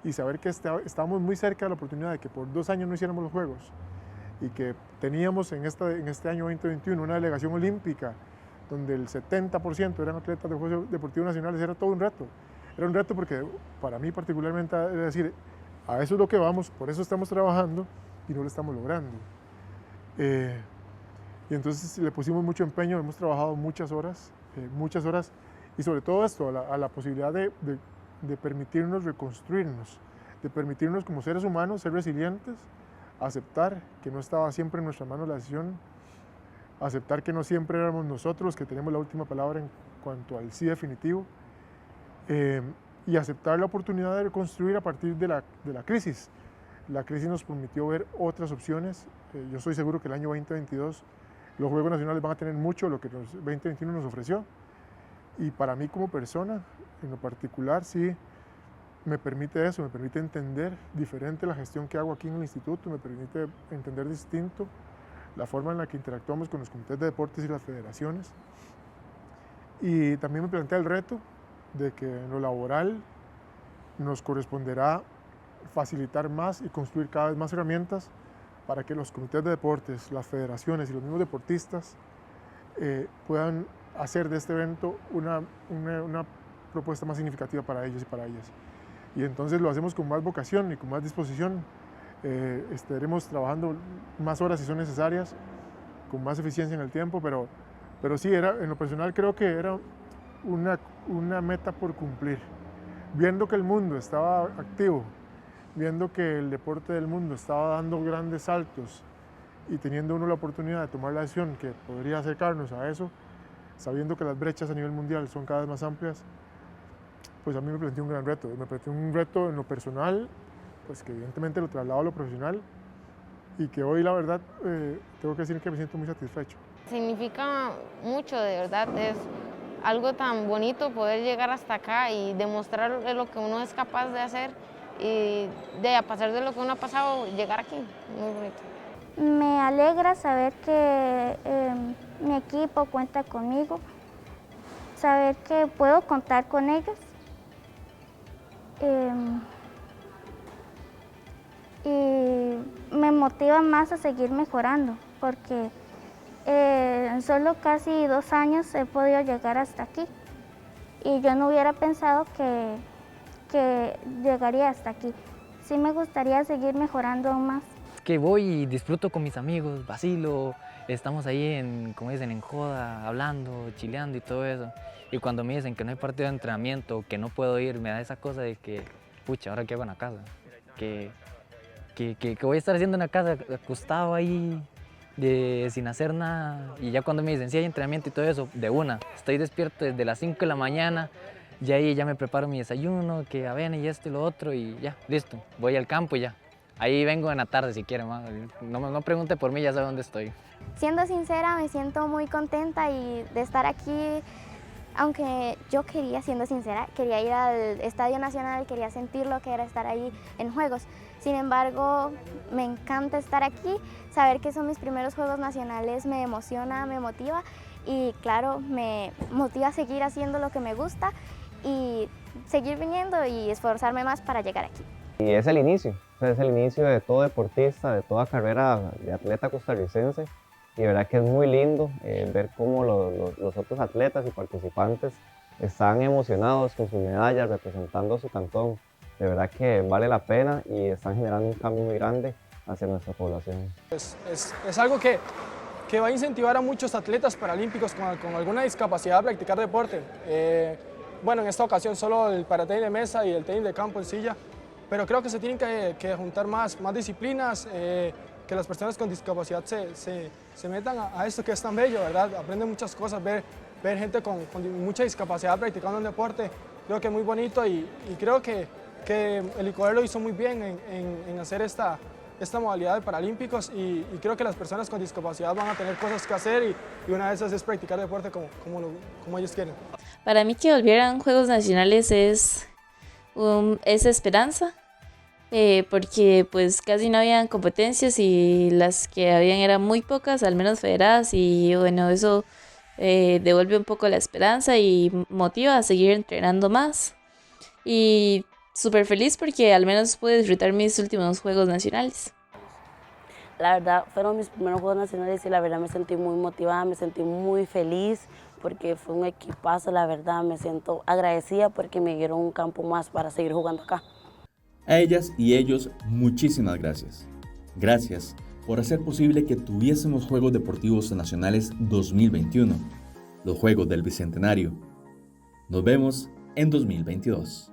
y saber que estábamos muy cerca de la oportunidad de que por 2 años no hiciéramos los Juegos y que teníamos en este año 2021 una delegación olímpica donde el 70% eran atletas de Juegos Deportivos Nacionales, era todo un reto. Era un reto porque para mí particularmente, es decir, a eso es lo que vamos, por eso estamos trabajando y no lo estamos logrando. Y entonces le pusimos mucho empeño, hemos trabajado muchas horas y sobre todo esto, a la posibilidad de permitirnos reconstruirnos, de permitirnos como seres humanos ser resilientes, aceptar que no estaba siempre en nuestras manos la decisión, aceptar que no siempre éramos nosotros los que tenemos la última palabra en cuanto al sí definitivo, y aceptar la oportunidad de reconstruir a partir de la crisis. La crisis nos permitió ver otras opciones. Yo estoy seguro que el año 2022 los Juegos Nacionales van a tener mucho de lo que el 2021 nos ofreció. Y para mí como persona, en lo particular, sí me permite eso, me permite entender diferente la gestión que hago aquí en el instituto, me permite entender distinto la forma en la que interactuamos con los comités de deportes y las federaciones. Y también me plantea el reto de que en lo laboral nos corresponderá facilitar más y construir cada vez más herramientas para que los comités de deportes, las federaciones y los mismos deportistas puedan hacer de este evento una propuesta más significativa para ellos y para ellas. Y entonces lo hacemos con más vocación y con más disposición. Estaremos trabajando más horas si son necesarias, con más eficiencia en el tiempo, pero sí, en lo personal creo que era una meta por cumplir. Viendo que el mundo estaba activo, viendo que el deporte del mundo estaba dando grandes saltos y teniendo uno la oportunidad de tomar la decisión que podría acercarnos a eso, sabiendo que las brechas a nivel mundial son cada vez más amplias, pues a mí me planteó un gran reto. Me planteó un reto en lo personal, pues que evidentemente lo traslado a lo profesional y que hoy la verdad tengo que decir que me siento muy satisfecho. Significa mucho, de verdad, es algo tan bonito poder llegar hasta acá y demostrar lo que uno es capaz de hacer y a pesar de lo que uno ha pasado, llegar aquí, muy bonito. Me alegra saber que mi equipo cuenta conmigo, saber que puedo contar con ellos y me motiva más a seguir mejorando porque en solo casi 2 años he podido llegar hasta aquí y yo no hubiera pensado que llegaría hasta aquí. Sí me gustaría seguir mejorando aún más. que voy y disfruto con mis amigos, vacilo, estamos ahí como dicen, en joda, hablando, chileando y todo eso. Y cuando me dicen que no hay partido de entrenamiento, que no puedo ir, me da esa cosa de que, pucha, ¿ahora qué hago en la casa? Que voy a estar haciendo en la casa, acostado ahí, sin hacer nada. Y ya cuando me dicen, sí hay entrenamiento y todo eso, de una, estoy despierto desde las 5 de la mañana, ya ahí ya me preparo mi desayuno, que avena y esto y lo otro, y ya, listo, voy al campo y ya. Ahí vengo en la tarde si quieren, no pregunte por mí, ya sabe dónde estoy. Siendo sincera, me siento muy contenta y de estar aquí, aunque yo siendo sincera, quería ir al Estadio Nacional, quería sentir lo que era estar ahí en Juegos. Sin embargo, me encanta estar aquí, saber que son mis primeros Juegos Nacionales me emociona, me motiva y claro, me motiva a seguir haciendo lo que me gusta y seguir viniendo y esforzarme más para llegar aquí. Y es el inicio, es el inicio de todo deportista, de toda carrera de atleta costarricense. Y de verdad que es muy lindo ver cómo los otros atletas y participantes están emocionados con sus medallas, representando a su cantón. De verdad que vale la pena y están generando un cambio muy grande hacia nuestra población. Es algo que va a incentivar a muchos atletas paralímpicos con alguna discapacidad a practicar deporte. Bueno, en esta ocasión solo el paratenis de mesa y el tenis de campo en silla, pero creo que se tienen que juntar más disciplinas, que las personas con discapacidad se metan a esto que es tan bello, ¿verdad? Aprenden muchas cosas, ver gente con mucha discapacidad practicando un deporte, creo que es muy bonito y creo que el ICODER lo hizo muy bien en hacer esta modalidad de Paralímpicos y creo que las personas con discapacidad van a tener cosas que hacer y una de esas es practicar deporte como ellos quieren. Para mí que volvieran Juegos Nacionales es esperanza. Porque pues casi no habían competencias y las que habían eran muy pocas, al menos federadas, y bueno, eso devuelve un poco la esperanza y motiva a seguir entrenando más. Y súper feliz porque al menos pude disfrutar mis últimos Juegos Nacionales. La verdad, fueron mis primeros Juegos Nacionales y la verdad me sentí muy motivada, me sentí muy feliz porque fue un equipazo, la verdad me siento agradecida porque me dieron un campo más para seguir jugando acá. A ellas y ellos, muchísimas gracias. Gracias por hacer posible que tuviésemos Juegos Deportivos Nacionales 2021, los Juegos del Bicentenario. Nos vemos en 2022.